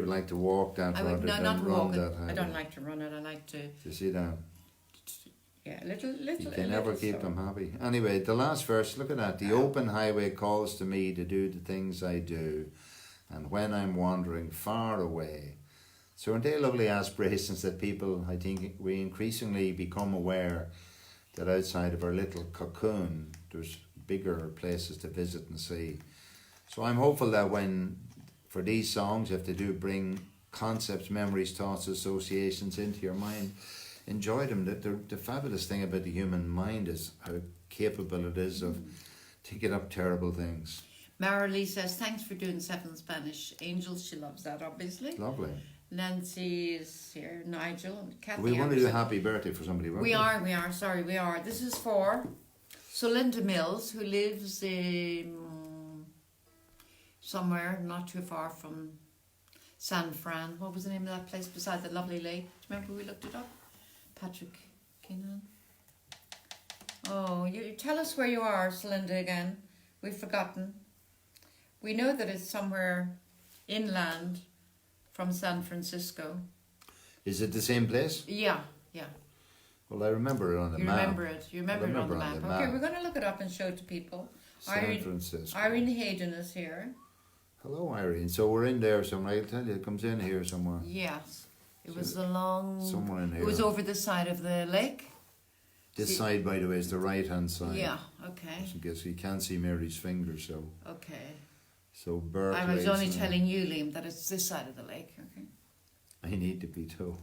would like to walk that I rather would no, than not run walk it. that highway. I don't like to run it. I like to, You see that? yeah, little. You can never keep them happy. Anyway, the last verse, look at that. The open highway calls to me to do the things I do, and when I'm wandering far away. So aren't they lovely aspirations that people, I think, we increasingly become aware that outside of our little cocoon, there's bigger places to visit and see. So I'm hopeful that for these songs, if they do bring concepts, memories, thoughts, associations into your mind, enjoy them. The fabulous thing about the human mind is how capable it is of thinking up terrible things. Marilee says, thanks for doing 7 Spanish Angels. She loves that, obviously. Lovely. Nancy is here, Nigel, and Kathy. We want to do a Anderson. happy birthday for somebody, weren't we? We are, sorry, we are. This is for Celinda Mills, who lives in somewhere not too far from San Fran. What was the name of that place beside the lovely lake? Do you remember we looked it up? Patrick Keenan. Oh, you tell us where you are, Celinda, again. We've forgotten. We know that it's somewhere inland from San Francisco. Is it the same place? Yeah. Well, I remember it on the You map. remember it. You remember it on the map. Okay, map. we're going to look it up and show it to people. San Francisco. Irene Hayden is here. Hello, Irene. So we're in there somewhere. I'll tell you, it comes in here somewhere. Yes. It was along... Somewhere in here. It was over the side of the lake. This side, by the way, is the right-hand side. Yeah, okay. Just in case you can't see Mary's finger, so... Okay. So Berkeley... I was only telling you, Liam, that it's this side of the lake, okay? I need to be told.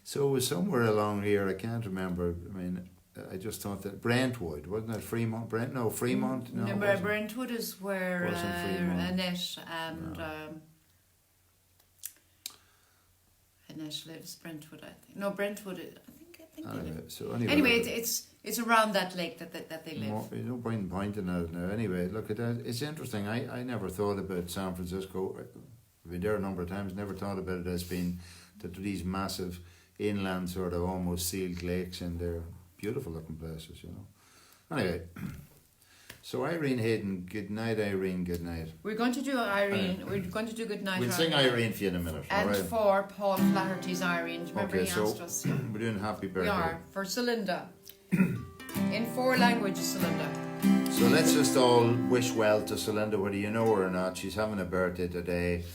So it was somewhere along here, I can't remember. I mean, I just thought that Brentwood, wasn't it? Fremont? Fremont? No, Remember, it Brentwood is where Wasn't Fremont. Annette and No. Annette lives. Brentwood, I think. No, Brentwood. I think they Anyway, live. so anyway, Anyway, it's around that lake that they live. There's no point in pointing at it now. Anyway, look at that. It's interesting. I never thought about San Francisco. I've been there a number of times. Never thought about it as being that these massive inland sort of almost sealed lakes, and they're beautiful looking places, you know. Anyway, so Irene Hayden, good night, Irene, good night. We're going to do Irene. We're going to do good night. We'll sing Irene for you in a minute. And alright? for Paul Flaherty's Irene. Do you remember Okay, he so asked us? we're doing happy birthday. We are for Celinda. In 4 languages, Celinda. So let's just all wish well to Celinda, whether you know her or not. She's having a birthday today.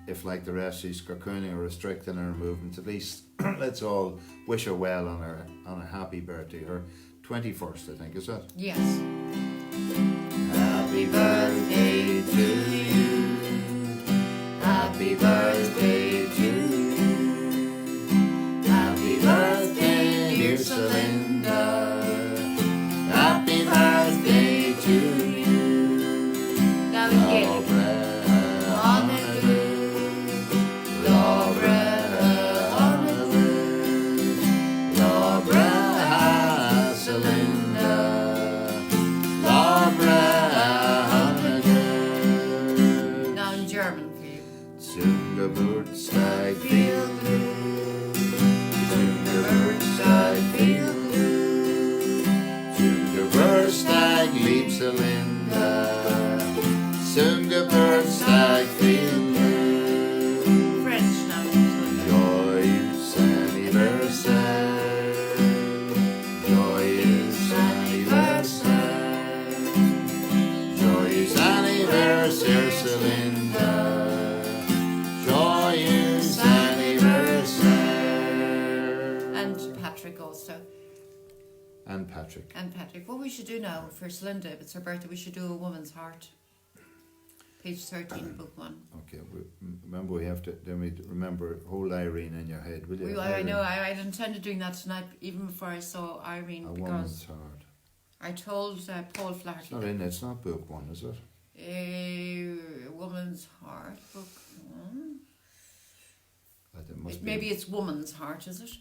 If like the rest she's cocooning or restricting her movements, at least let's all wish her well on a happy birthday. Her 21st, I think, is that? Yes. Happy birthday to you. Happy birthday to you. Happy birthday, dear Celinda. Happy birthday to you. Now in Gaelic. Geburtstag viel Glück, zum Geburtstag viel Glück, zum Geburtstag lieb Celinda, zum Geburtstag viel Glück. French now. Joyeux anniversaire, joyeux anniversaire, joyeux anniversaire Celinda. Joyous anniversary. And Patrick also. And Patrick. What we should do now for Celinda, if it's her birthday, we should do A Woman's Heart. Page 13, book 1. Okay, remember we have to, then we remember, hold Irene in your head, will you? I know, I intended doing that tonight, even before I saw Irene, A because Woman's Heart. I told Paul Flaherty. It's not in, it's not book 1, is it? A Woman's Heart, book 1. It must be. Maybe it's Woman's Heart, is it?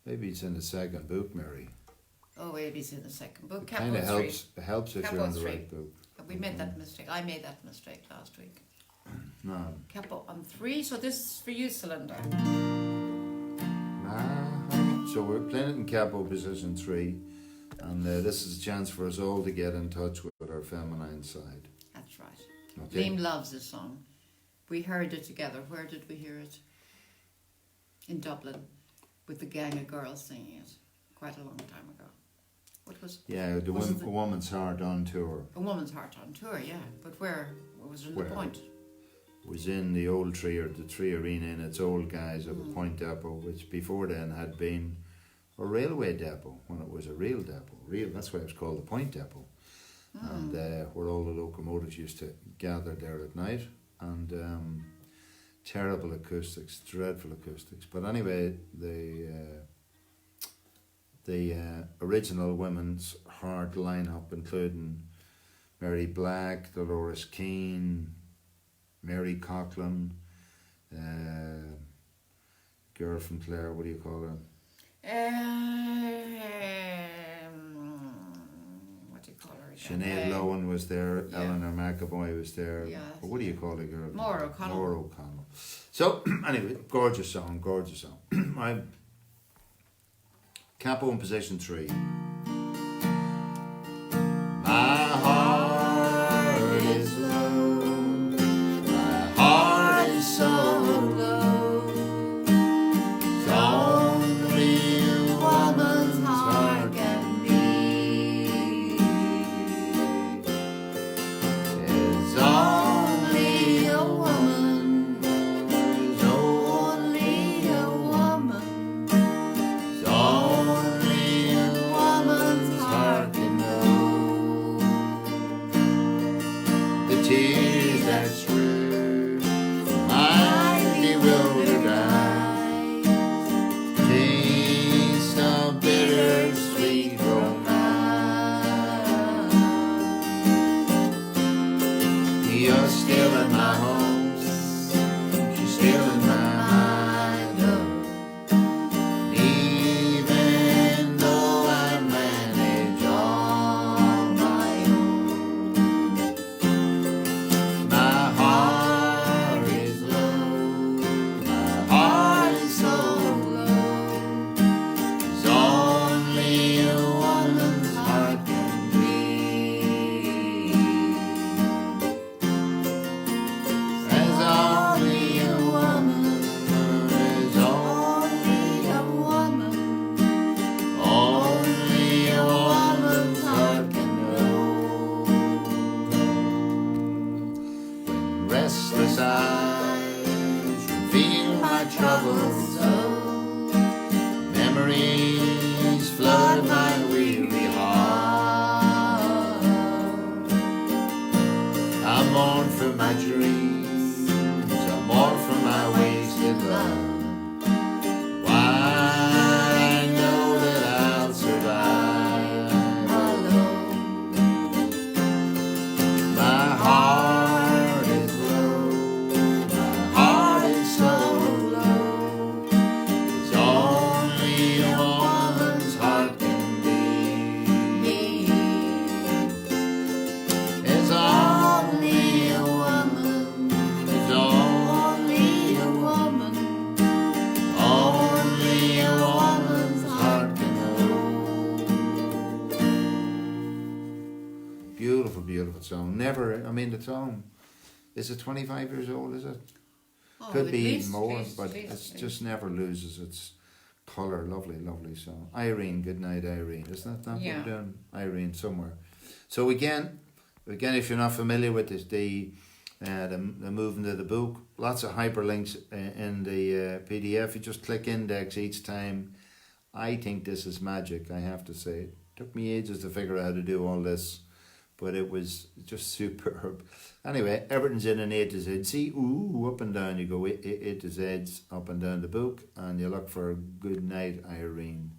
Maybe it's in the second book, Mary. Oh, maybe it's in the second book. It kind of helps if Capo you're in the 3. right book. We made that mistake. I made that mistake last week. No. Capo on 3, so this is for you, Celinda. So we're playing it in capo position 3, and this is a chance for us all to get in touch with our feminine side. That's right. Okay. Liam loves this song. We heard it together. Where did we hear it? In Dublin, with the gang of girls singing it, quite a long time ago. What was? Yeah, A Woman's Heart on tour. A Woman's Heart on tour, yeah. But where was it in the Point? Was in the old Tree, or the Tree Arena in its old guise of a Point depot, which before then had been a railway depot when it was a real depot. That's why it was called the Point Depot. And where all the locomotives used to gather there at night. And terrible acoustics, dreadful acoustics. But anyway, the original Women's Heart lineup, including Mary Black, Dolores Keane, Mary Coughlin, girl from Clare, what do you call her? What do you call her? Sinead Lowen was there, Eleanor McAvoy was there. Yeah. What do you call the girl? Maura O'Connell. Maura O'Connell. So, anyway, gorgeous song. I capo in position 3. My heart is low, my heart is so low, it's only a woman's heart can be, it's only a woman, it's only a woman, it's only a woman's heart can know. The tears that strew my bewildered eyes, taste of bittersweet romance. You're still in my home, she's still in my mind, oh. Even though I manage on my own, my heart is low, my heart is so low, as only a woman's heart can be, as only a woman, as only a woman, only a woman's heart can know. When restless eyes reveal my troubles so, memories flood my weary heart. I mourn for my dreams, I mourn for my wasted love. Why I know that I'll survive alone. My heart is low, my heart is so low, it's only a woman's heart can be, it's only a woman, it's only a woman, only a woman's heart can know. Beautiful, beautiful song. Never, I mean, the song, is it 25 years old, is it? Oh, Could at be least, more, at but least, it's at just never loses its colour. Lovely, lovely song. Irene, good night, Irene. Isn't that Yeah. what we're doing? Irene somewhere. So again, if you're not familiar with this, the movement of the book, lots of hyperlinks in the PDF. You just click index each time. I think this is magic, I have to say. It took me ages to figure out how to do all this, but it was just superb. Anyway, everything's in an A to Z. See, ooh, up and down you go, A to Z's up and down the book, and you look for Good Night, Irene.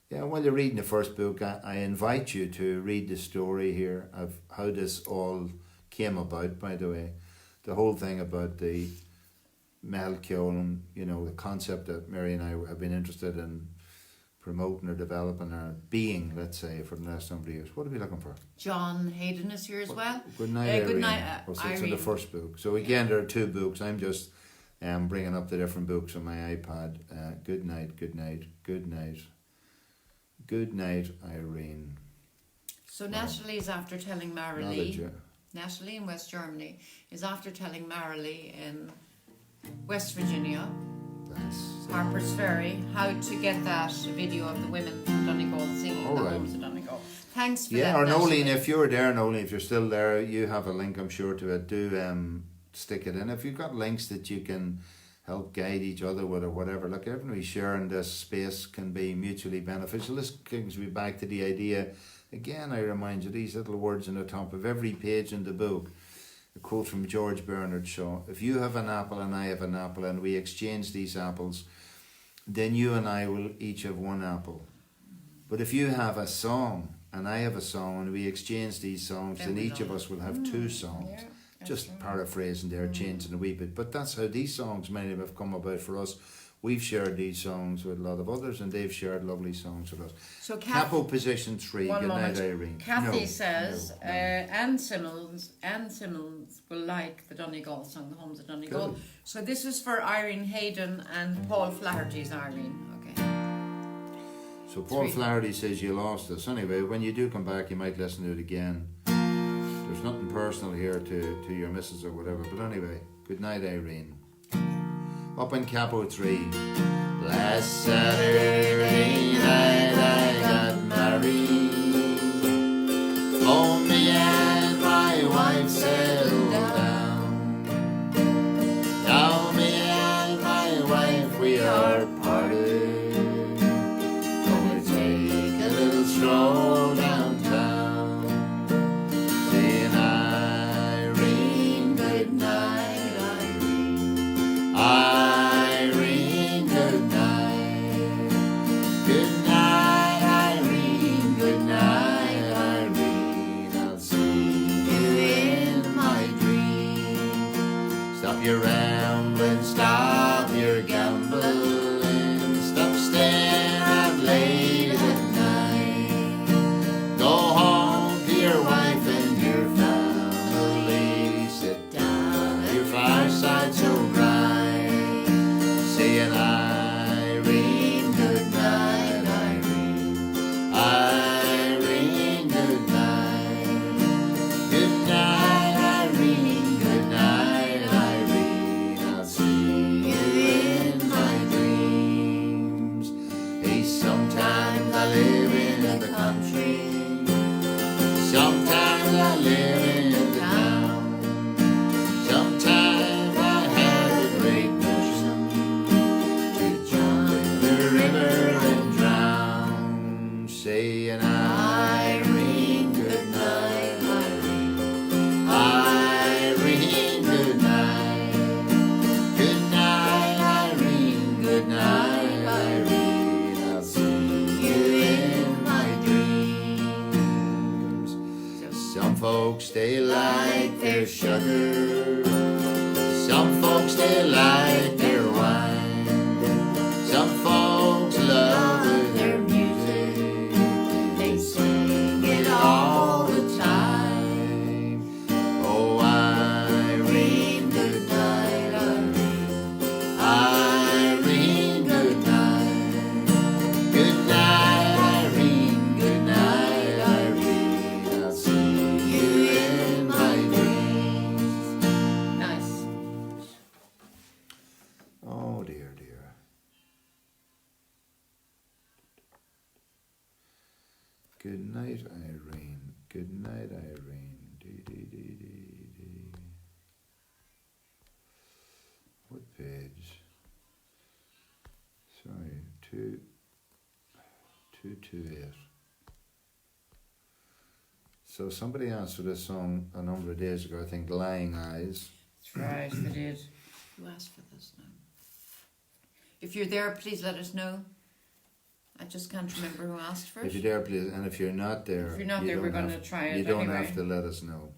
Yeah, while you're reading the first book, I invite you to read the story here of how this all came about, by the way. The whole thing about the Meitheal Ceol, you know, the concept that Mary and I have been interested in promoting or developing or being, let's say, for the last number of years. What are we looking for? John Hayden is here as well. Good night, Irene. Good night, Oh, so it's in Irene. the first book. So again, there are 2 books. I'm just bringing up the different books on my iPad. Good night, good night, good night. Good night, Irene. So Natalie is after telling Mara Knowledge, Lee yeah. Natalie in West Germany, is after telling Marilee in West Virginia, Harper's Ferry, how to get that video of the women from Donegal singing All the right. homes of Donegal. Thanks for Yeah, that. or Natalie. Nolene, if you're there, Nolene, if you're still there, you have a link, I'm sure, to it. Do stick it in. If you've got links that you can help guide each other with or whatever, look, everybody sharing this space can be mutually beneficial. This brings me back to the idea, again, I remind you, these little words on the top of every page in the book. A quote from George Bernard Shaw: if you have an apple and I have an apple and we exchange these apples, then you and I will each have one apple. But if you have a song and I have a song and we exchange these songs, then each of us will have two songs. Yeah, Just paraphrasing there, changing a wee bit. But that's how these songs, many of them, have come about for us. We've shared these songs with a lot of others and they've shared lovely songs with us. So Capo position 3. one Good moment. night, Irene. Kathy No, says, no. Anne Simmons will like the Donegal song, The Homes of Donegal. Good. So this is for Irene Hayden and Paul Flaherty's Irene. Okay. So Paul 3. Flaherty says you lost us. Anyway, when you do come back, you might listen to it again. There's nothing personal here to your missus or whatever. But anyway, good night, Irene. Up in Capo 3. Last Saturday night I got married. Oh, me and my wife settled down. Now me and my wife, we are parted. Gonna take a little stroll downtown. Saying Irene, good night, Irene. Irene, good night. Good night, Irene. Good night, Irene. I'll see you in my dreams. Stop your rambling, stop your gambling, stop staying out late at night. Go home to your wife and your family. Sit down at your fireside so bright, saying Irene, good night, Irene. Irene, good night. Good night, Irene. Good night, Irene. I'll see you in my dreams. Hey, sometimes I live in the country. Sometimes I live in the town. Sometimes I have a great notion to jump in the river and drown. Saying Irene, good night, Irene. Irene, good night. Good night, Irene. Good night, Irene. I'll see you in my dreams. Some folks, they like their sugar. Some folks, they like their wine. Some folks love their music. They sing it all the time. Oh, Irene, good night, Irene. Irene, good night. Good night, Irene. Good night, Irene. I'll see you in my dreams. Nice. Oh, dear, dear. Good night, Irene. Good night, Irene. Dee, dee, dee, dee, dee. What page? Sorry, 228. So somebody asked for this song a number of days ago, I think, Lyin Eyes. That's right, they did. Who asked for this now? If you're there, please let us know. I just can't remember who asked for If it. you're there, please, and if you're not there, If you're not you there, don't we're going have- to try it You don't anyway. have to let us know.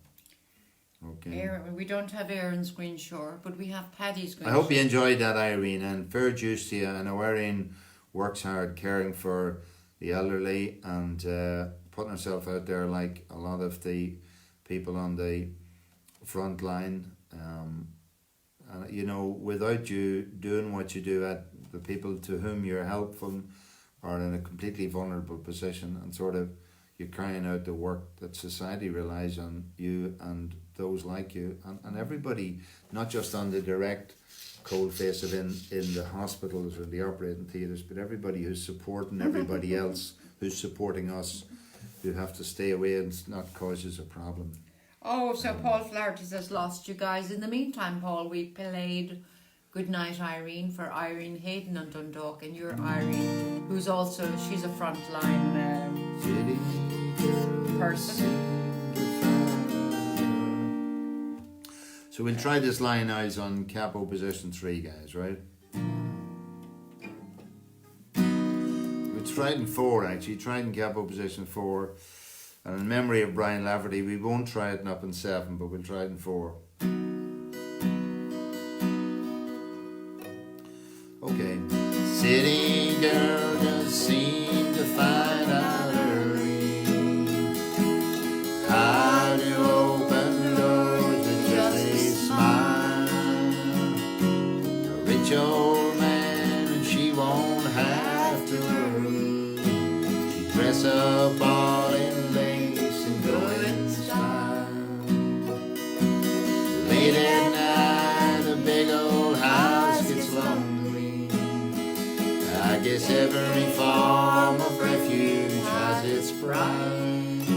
Okay. Aaron, we don't have Aaron's Green Shore, but we have Paddy's Green I hope you Shore. enjoyed that, Irene, and fair dues to you. I know Irene works hard caring for the elderly and putting herself out there like a lot of the people on the front line. And you know, without you doing what you do, at the people to whom you're helpful are in a completely vulnerable position, and sort of you're carrying out the work that society relies on you and those like you, and everybody, not just on the direct cold face of in the hospitals or the operating theatres, but everybody who's supporting everybody else who's supporting us, who have to stay away and not cause us a problem. Oh, so Paul Flaherty says, lost you guys. In the meantime, Paul, we played Goodnight Irene for Irene Hayden on Dundalk, and you're Irene, who's also, she's a frontline person. So we'll try this Lyin Eyes on capo position 3, guys, right? We tried in 4, actually, tried in capo position 4. And in memory of Brian Lafferty, we won't try it up in 7, but we'll try it in 4. Okay. City girl just seemed to find out early how to open doors with just a smile. A rich old man and she won't have to worry. She dress up all in lace and go in style. Late at night a big old house gets lonely. I guess every form of refuge has its price,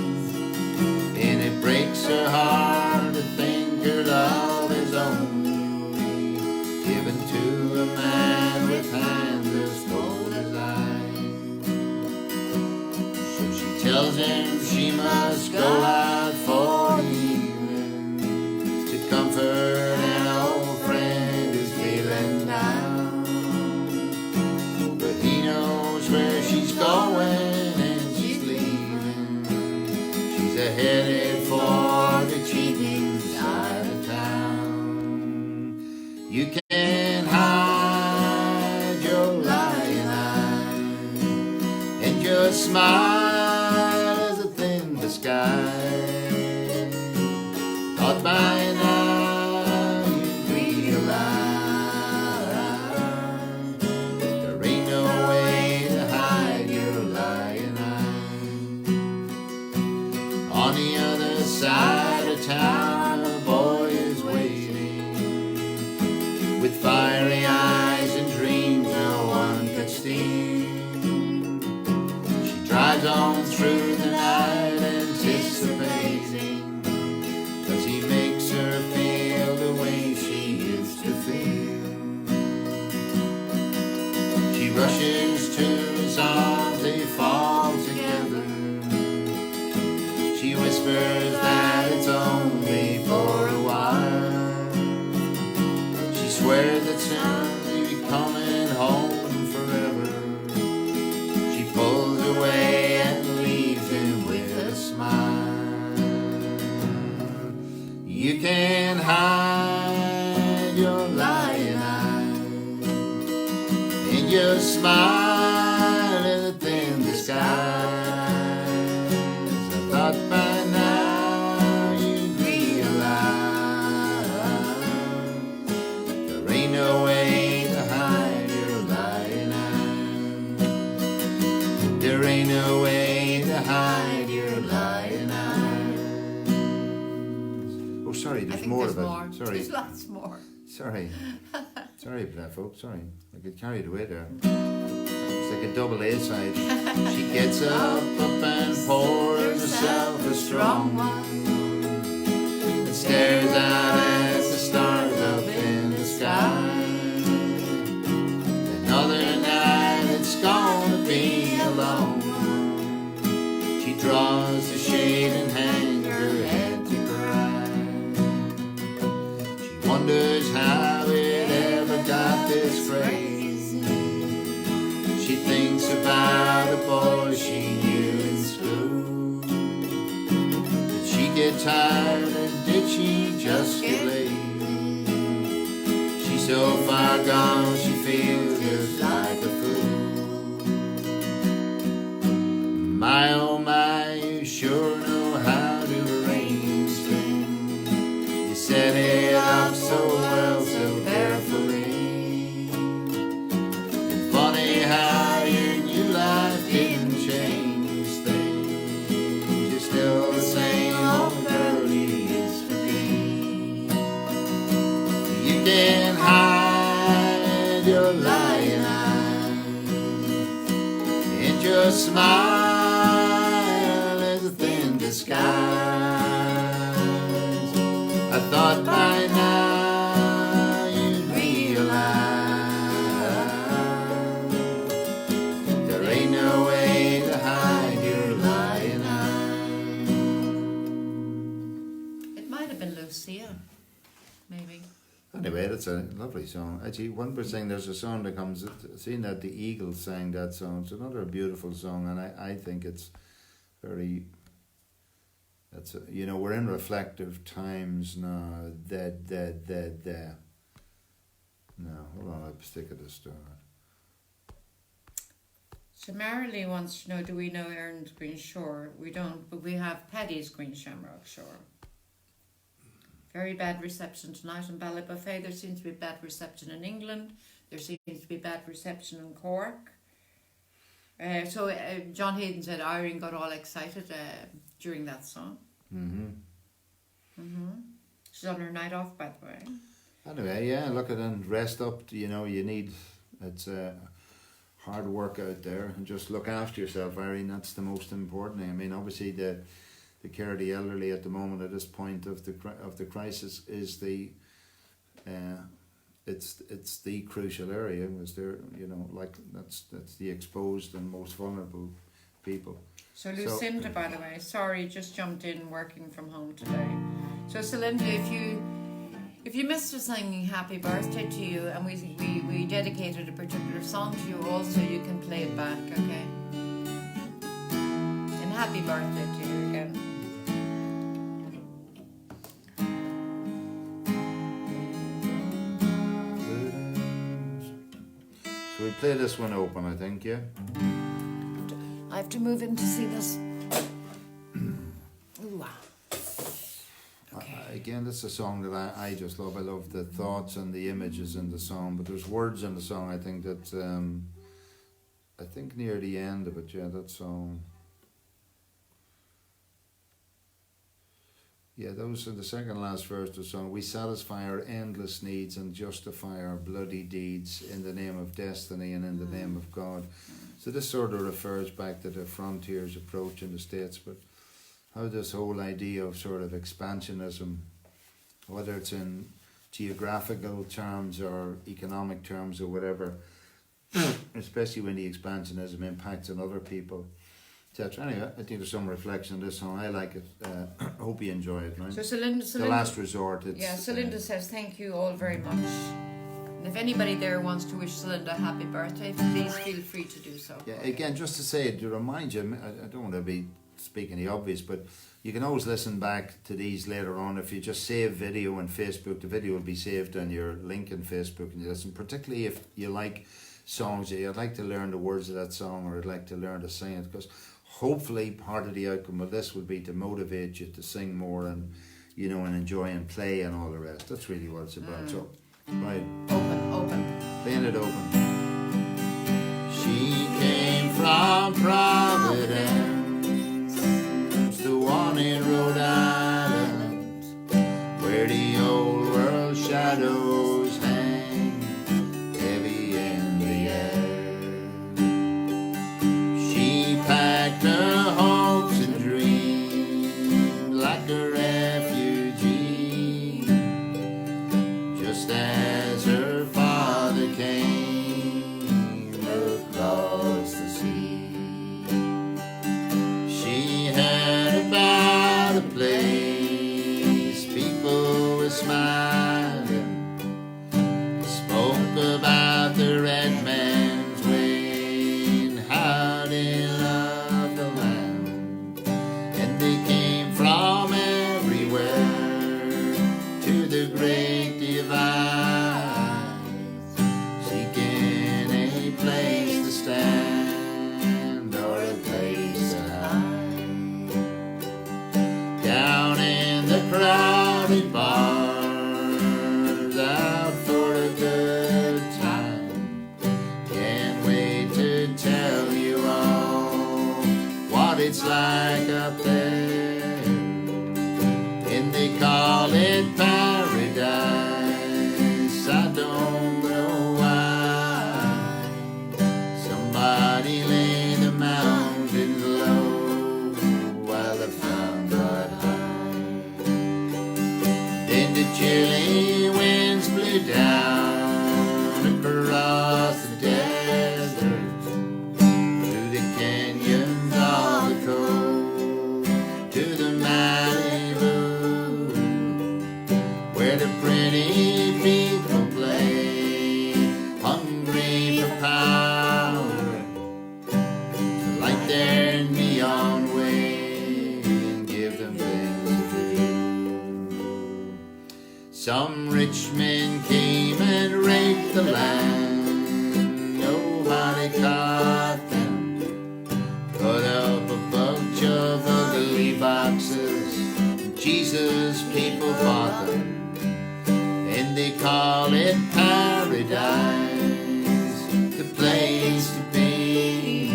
and it breaks her heart to think her love is only given to a man with hands as cold as ice. So she tells him she must go out for the evening to comfort an old friend who's feeling down. Where she's going and she's leaving, she's headed for the cheating side of town. You can't hide your lying eyes, and your smile is a thin disguise. Thought by now you'd realize there ain't no way side of town. A boy is waiting with fiery eyes and dreams no one could steal. She drives on through the night anticipating, 'cause he makes her feel the way she used to feel. She rushes to his arms, they fall together. She whispers that it's only for a while. She swears that soon he'll be coming home forever. She pulls away and leaves him with a smile. You can't hide your lying eyes, and your smile in a thin disguise. But by now you realize there ain't no way to hide your lying eyes. There ain't no way to hide your lying eyes. Oh, sorry, there's more of it. More. Sorry. There's lots more. Sorry. Sorry for that, folks. Sorry. I get carried away there. It's like a double A side. She gets up and pours herself a strong one and stares out at the stars up in the sky. Another night it's gonna be a long one. She draws the shade and hangs her head to cry. She wonders how it ever got this crazy. She thinks about the boy she knew in school. Did she get tired and did she just get lazy? She's so far gone she feels just like a fool. My oh my, you sure know how to arrange things. You set it up so well, so carefully. And funny how your new life didn't change things. You're still the same old girl you used to be. your smile is a thin disguise. I thought by now you'd realize there ain't no way to hide your lying eyes. It might have been Lucia, maybe. Anyway, that's a lovely song. Actually, one more thing, there's a song that comes, seeing that the Eagles sang that song, it's another beautiful song, and I think it's very, we're in reflective times now, No, hold on, I'll stick at the start. So Marilee wants to know, do we know Erin's Green Shore? We don't, but we have Paddy's Green Shamrock Shore. Very bad reception tonight in Ballybuffet. There seems to be bad reception in England. There seems to be bad reception in Cork. So John Hayden said Irene got all excited during that song. She's on her night off, by the way. Anyway, yeah, look at it, rest up. You need, it's hard work out there, and just look after yourself, Irene. That's the most important thing. I mean, obviously the care of the elderly at the moment at this point of the crisis is it's the crucial area. Was there, that's the exposed and most vulnerable people. So Lucinda, by the way, sorry, just jumped in working from home today. So Celinda, if you missed us singing happy birthday to you, and we dedicated a particular song to you also, you can play it back, okay? And happy birthday to you again. So we play this one open, I think, yeah? I have to move in to see this. Ooh, wow. Okay. Again, this is a song that I just love. I love the thoughts and the images in the song, but there's words in the song, I think, that I think near the end of it, yeah, that song. Yeah, those are the second last verse of the song. We satisfy our endless needs and justify our bloody deeds in the name of destiny and in the name of God. So this sort of refers back to the frontiers approach in the States, but how this whole idea of sort of expansionism, whether it's in geographical terms or economic terms or whatever, especially when the expansionism impacts on other people, etc. Anyway, I think there's some reflection on this song. I like it. I hope you enjoy it, right? So Celinda, the last resort. Celinda says thank you all very much. And if anybody there wants to wish Celinda a happy birthday, please feel free to do so. Yeah, again, just to say, to remind you, I don't want to be speaking the obvious, but you can always listen back to these later on. If you just save video on Facebook, the video will be saved on your link in Facebook, and you listen, particularly if you like songs, I'd like to learn the words of that song, or I'd like to learn to sing it, because hopefully part of the outcome of this would be to motivate you to sing more and and enjoy and play and all the rest. That's really what it's about. So right, Open playing it open. She came from Providence, the one in Rhode Island, where the old world shadows hang heavy in the air. She packed her hopes and dreams like a refugee, just as her father came across the sea. She heard about a place people were smiling, spoke about the red man's way and how they loved the land, and they came from everywhere to the great divide, seeking a place to stand or a place to hide. Down in the crowded bars, out for a good time, can't wait to tell you all what it's like up there. And they call it paradise, I don't know why. Somebody lay the mountain their neon way and give them things to do. Some rich men came and raped the land. Nobody caught them. Put up a bunch of ugly boxes. Jesus, people bought them. And they call it paradise, the place to be.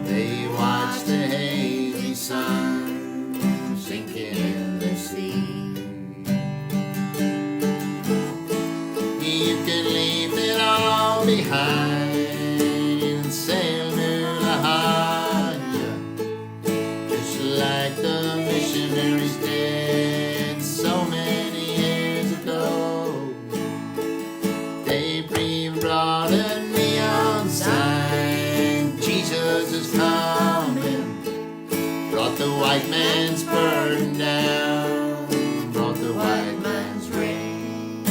They watch the hazy sun sink in the sea. You can leave it all behind and sail to La Habana, just like the missionaries did so many years ago. They brought a neon sign, Jesus is coming. Brought the white man's burden down, brought the white man's rain.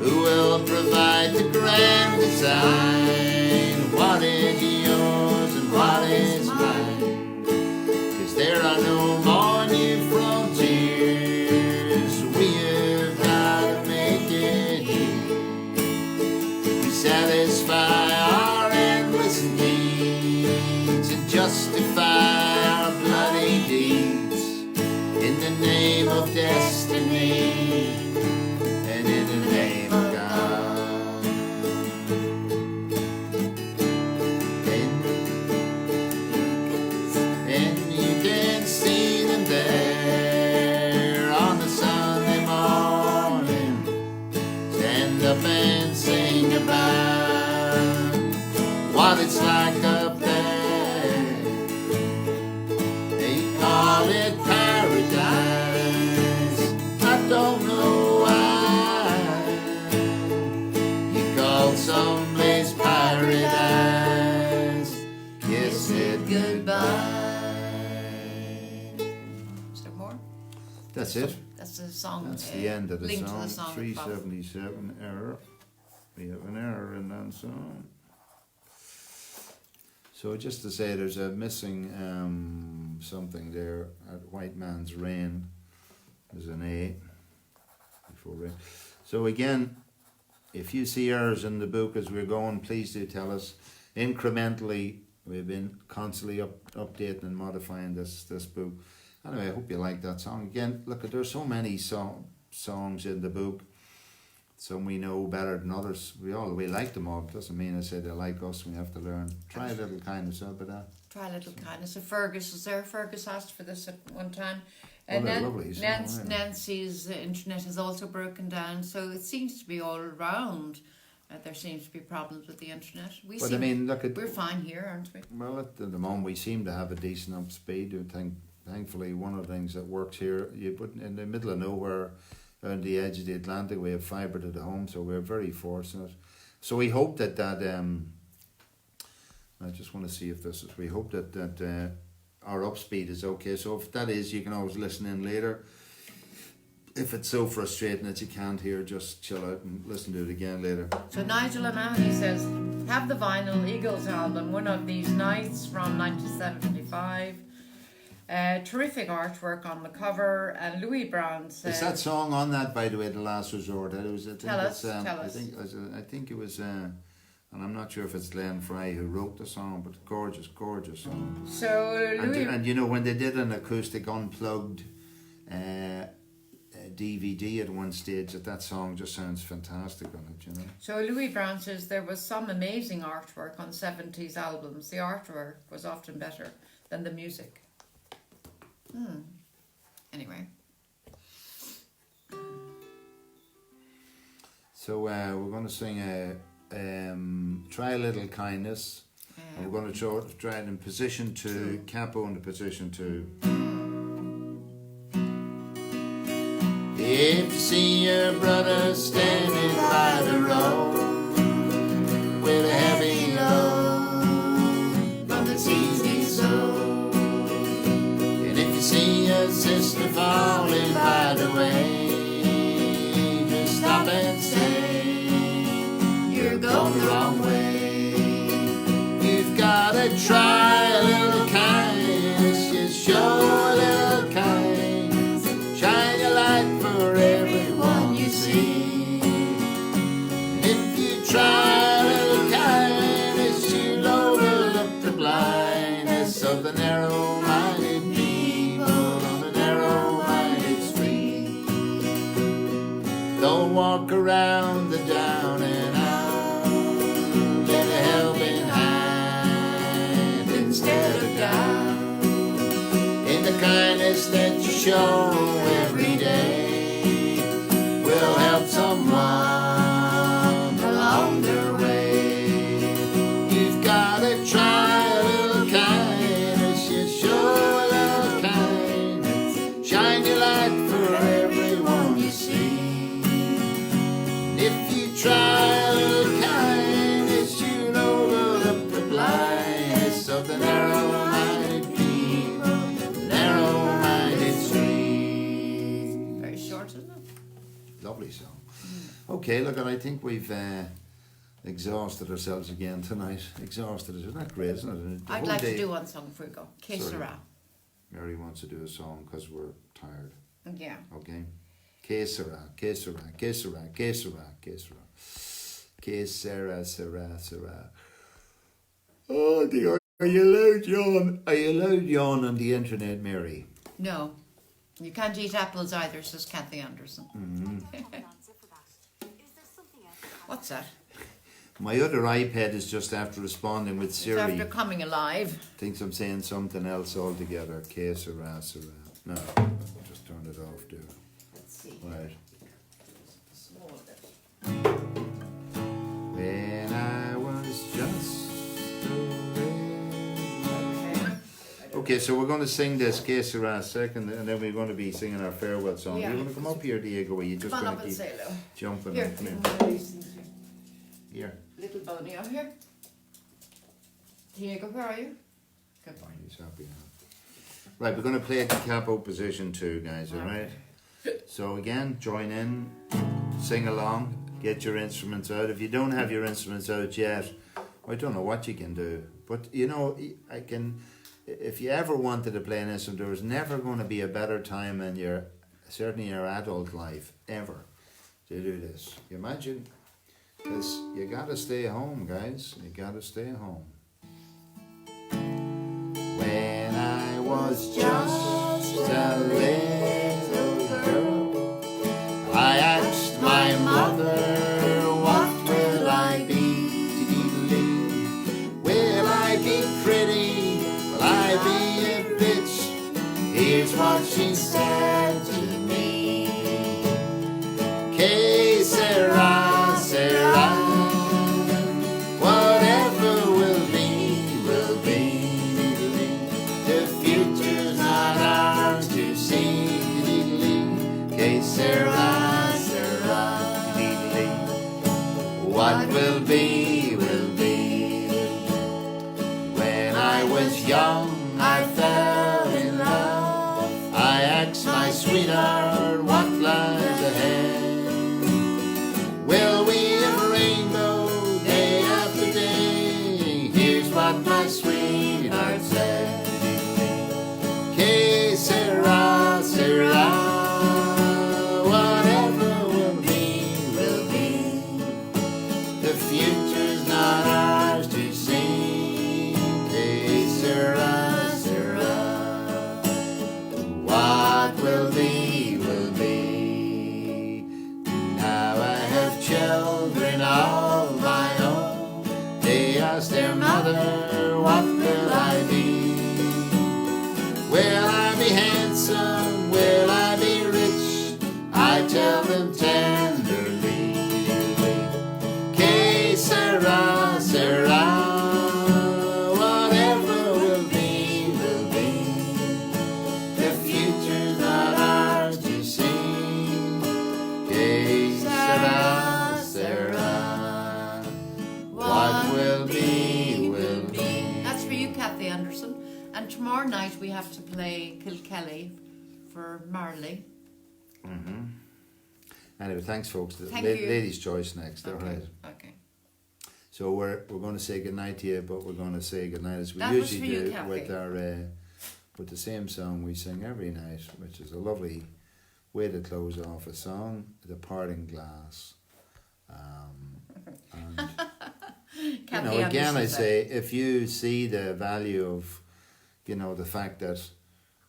Who will provide the grand design? What is yours and what is mine? 'Cause there are no more new frontiers. We have got to make it here. We satisfy our endless needs and justify our bloody deeds in the name of destiny and in the name of God. And you can see them there on the Sunday morning, stand up and sing about what it's like up there. They call it paradise. I don't know why you called someplace paradise. Kiss it goodbye. Is there more? That's it. That's the song. That's the end of the link song. to the song. 377 error. We have an error in that song. So just to say, there's a missing something there at White Man's Rain. There's an A before rain. So again, if you see errors in the book as we're going, please do tell us. Incrementally, we've been constantly updating and modifying this book. Anyway, I hope you like that song. Again, look, there's so many songs in the book. Some we know better than others. We like them all. Doesn't mean I say they like us. We have to learn. Try a little kindness up of that. Try a little kindness. So Fergus was there. Fergus asked for this at one time. Lovely song, Nancy's internet has also broken down, so it seems to be all around. There seems to be problems with the internet. We're fine here, aren't we? Well, at the moment we seem to have a decent up speed. Thankfully, one of the things that works here, you put in the middle of nowhere, on the edge of the Atlantic, we have fibre to the home, so we're very fortunate. So we hope that I just want to see if this is. We hope that our up speed is okay. So if that is, you can always listen in later. If it's so frustrating that you can't hear, just chill out and listen to it again later. So Nigel O'Mahony says, have the vinyl Eagles album, One of These Nights from 1975. Terrific artwork on the cover. And Louis Brown says... Is that song on that, by the way, The Last Resort? Tell us. I think it was... and I'm not sure if it's Glenn Fry who wrote the song, but gorgeous song. So Louis... And you know, when they did an acoustic unplugged DVD at one stage, that song just sounds fantastic on it, you know. So Louis Brown says there was some amazing artwork on 70s albums. The artwork was often better than the music. Anyway. So we're going to sing Try a Little Kindness. And we're going to try it in position 2, capo in the position 2. If you see your brother standing by the road with a heavy load, but it's easy so. And if you see your sister falling by the way, just stop and say, you're going the wrong way. You've got try a little kindness, just show a little kindness, shine your light for everyone you see. If you try a little kindness, you'll overlook the blindness of the narrow-minded people on the narrow-minded street. Don't walk around the down and out, get a helping hand instead of down. In the kindness that you show every day, will help someone along their way. You've gotta try a little kindness, you show a little kindness, shine your light for everyone you see. If you try a little kindness, you'll overlook the blindness of the narrow-minded people, the narrow-minded street. Very short, isn't it? Lovely song. Okay, look, and I think we've exhausted ourselves again tonight. Exhausted us. Isn't that great, isn't it? The I'd whole like day- to do one song before we go. Que Sorry. sera. Mary wants to do a song because we're tired. Yeah. Okay. Que sera, que sera, que sera, que sera, que sera. Que sera, sera, sera. Oh dear. Are you allowed yawn? Are you allowed yawn on the internet, Mary? No. You can't eat apples either, says Kathy Anderson. What's that? My other iPad is just after responding with It's Siri. after coming alive. Thinks I'm saying something else altogether. Que sera, sera. No, just turn it off, dude. Let's see. Right. Small bit. When I was just a Okay. Okay, so we're going to sing this Que Sera second, and then we're going to be singing our farewell song. Yeah. You want to come up here, Diego? Or you just Come on going up to and keep say hello. jumping? Here, and come here. little Boney out here. Diego, where are you? Good boy. He's happy now. Right, we're going to play a capo position 2, guys. All right. So again, join in, sing along, get your instruments out. If you don't have your instruments out yet, I don't know what you can do. But you know, I can. If you ever wanted to play an instrument, there was never going to be a better time in your, certainly your adult life, ever, to do this. You imagine? Because you got to stay home, guys. You got to stay home. When I was just a little girl, I asked my mother, what will I be? Will I be pretty? Will I be a bitch? Here's what she said to me. Que sera, sera. Whatever will be, will be. The future's not ours to see. Que sera, sera. What will be, will be. When I was young, I fell in love. I asked my sweetheart, what lies ahead? Will we have a rainbow day after day? Here's what my sweetheart said. Que sera, sera. Whatever will be, will be. The future's not ours to see. Que sera, sera. What will be, will be. Now I have children of my own. They ask their mother, what will I be? Will I be handsome? Will I be rich? I tell them tenderly. Que sera, sera. Whatever will be, will be. The future's not ours to see. Que sera, sera. What will be, will be. That's for you, Kathy Anderson. And tomorrow night we have to play Kilkelly for Marley. Anyway, thanks folks. Thank you. Ladies' choice next, Okay. alright. Okay. So we're going to say goodnight to you, but we're going to say goodnight as we That was usually for you, do Kathy. with our with the same song we sing every night, which is a lovely way to close off a song, The Parting Glass. And Kathy again, I Anderson say, if you see the value of, the fact that,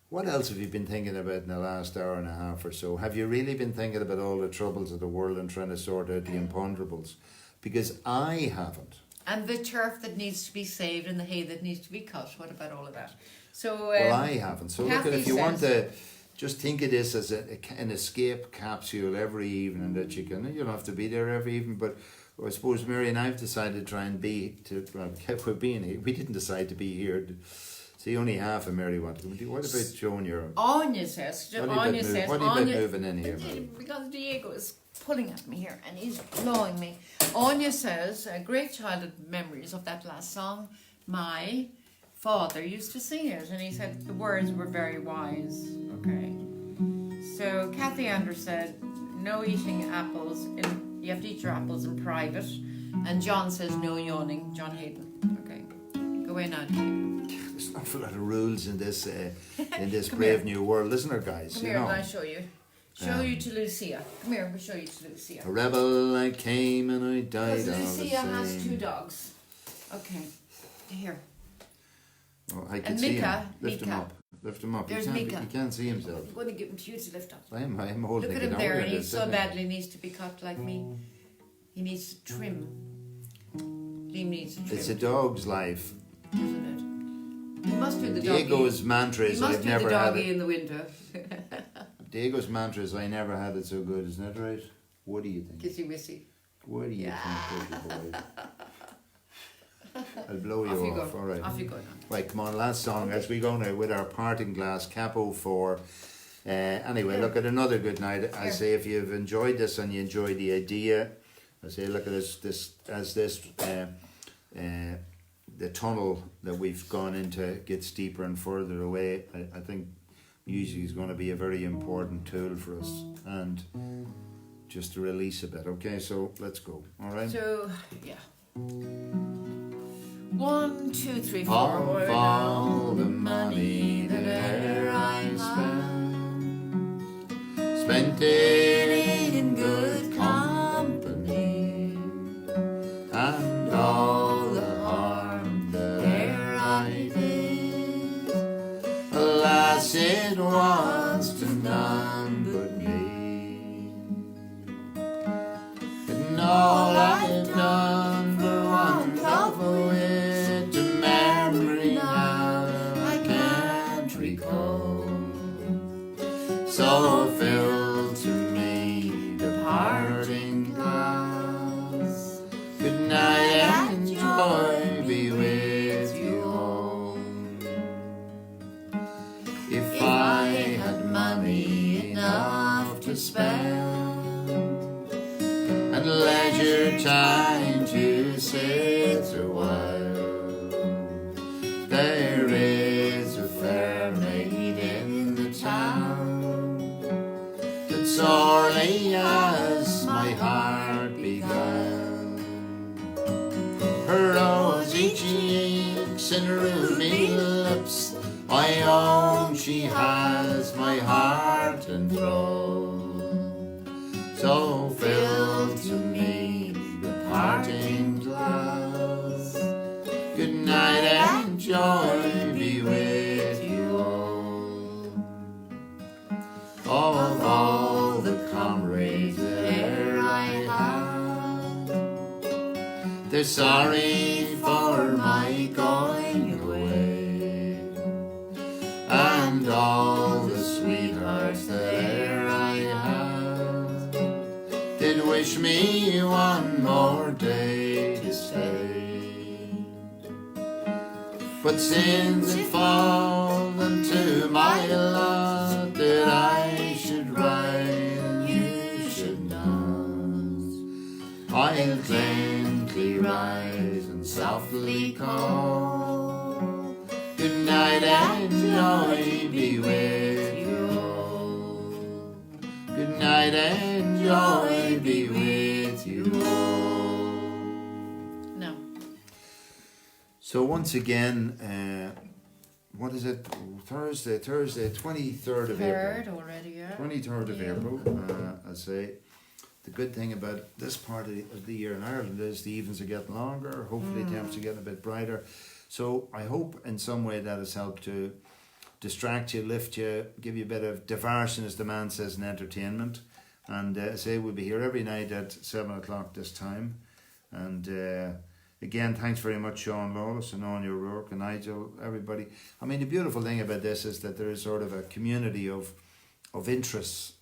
what else have you been thinking about in the last hour and a half or so? Have you really been thinking about all the troubles of the world and trying to sort out the imponderables? Because I haven't. And the turf that needs to be saved and the hay that needs to be cut. What about all of that? So Well, I haven't. So look, Kathy if you want says- to just think of this as an escape capsule every evening that you don't have to be there every evening, but I suppose Mary and I've decided to try and we're being here. We didn't decide to be here. See, only half of Mary wanted to. What about showing your... Anya says, What are you about moving in here, Mary? because Diego is pulling at me here and he's blowing me. Anya says, great childhood memories of that last song. My father used to sing it, and he said the words were very wise. Okay. So Kathy Anders said, no eating apples. You have to eat your apples in private. And John says, no yawning. John Hayden. Okay. Go away now, Diego. There's an awful lot of rules in this Come brave here. new world, isn't there, guys? Come here, and I'll show you. Show you to Lucia. Come here, we'll show you to Lucia. A rebel I came and I died Because all the Lucia has same. 2 dogs. Okay. Here. Oh, I can And see Mika, him. Lift him Mika. up. Lift him up. There's he Mika. can't see himself. I'm going to give him to you to lift up. I'm holding Look at it him down there, with and he this, so isn't it? badly needs to be cut like me. He needs to trim. Liam needs to trim. It's a dog's life. Isn't it? You must do the doggy. Diego's mantra You is must I've do never the had doggy it. in the window. Diego's mantra is I never had it so good, isn't that right? What do you think? Kissy missy. What do you think, baby boy? I'll blow you Off you off. go. All right. Off you go now. Right, come on, last song as we go now with our parting glass, Capo 4. Anyway, look at another good night. I Here. say if you've enjoyed this and you enjoy the idea, I say look at the tunnel that we've gone into gets deeper and further away. I think music is going to be a very important tool for us and just to release a bit. Okay, so let's go. All right. So, yeah. 1, 2, 3, 4. Of all the money that e'er I spent it in good company, and all the harm that e'er I did, alas, it was to none but me. And all I've done for want of a wit to memory now I can't recall. So fill to me the parting glass. Good night and joy be with you all. If I had money enough to spend and leisure time to sit a while, there is a fair maid in the town that sorely has my heart begun. Her rosy cheeks and ruby lips, I own she has my heart enthralled. So fill to me the parting glass. Good night and joy be with you all. Of all the comrades that e'er I had, they're sorry for my going away, and all the sweethearts that e'er I had did wish me one more day to stay. But since it fallen to my lot that I should ride and you should not, I'll gently rise and softly call. Good night and joy be with you all. Good night and joy be with you all. No. So once again, what is it? Thursday, 23rd of April. Third already, yeah. 23rd of April, I say. The good thing about this part of the year in Ireland is the evenings are getting longer, hopefully temps are getting a bit brighter. So I hope in some way that has helped to distract you, lift you, give you a bit of diversion, as the man says, in entertainment. And I say we'll be here every night at 7 o'clock this time. And again, thanks very much, Sean Lawless and Anya O'Rourke and Nigel, everybody. I mean, the beautiful thing about this is that there is sort of a community of interests,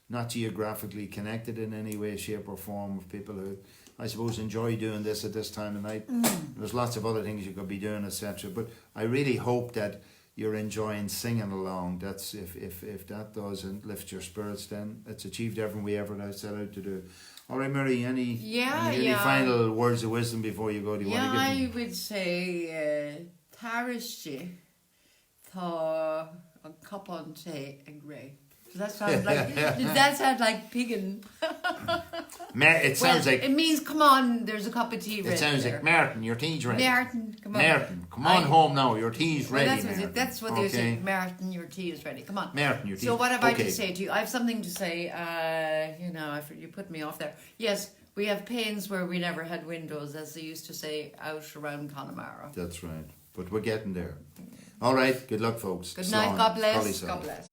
not geographically connected in any way, shape or form, of people who, I suppose, enjoy doing this at this time of night. There's lots of other things you could be doing, etc. But I really hope that you're enjoying singing along. That's if that doesn't lift your spirits, then it's achieved everything we ever set out to do. All right, Mary, any final words of wisdom before you go? Do you want to give them? I would say Thurs tá an cupán té a grey. Does that sound like Peigin? It sounds like... It means, come on, there's a cup of tea ready. It sounds there. like, Martin, your tea's ready. Martin, come on. Martin, come on home now, your tea's ready, That's what they say. Martin, your tea is ready. Come on. Martin, your tea. So what have I to say to you? I have something to say. You put me off there. Yes, we have panes where we never had windows, as they used to say out around Connemara. That's right. But we're getting there. All right, good luck, folks. Good night. God bless. God bless.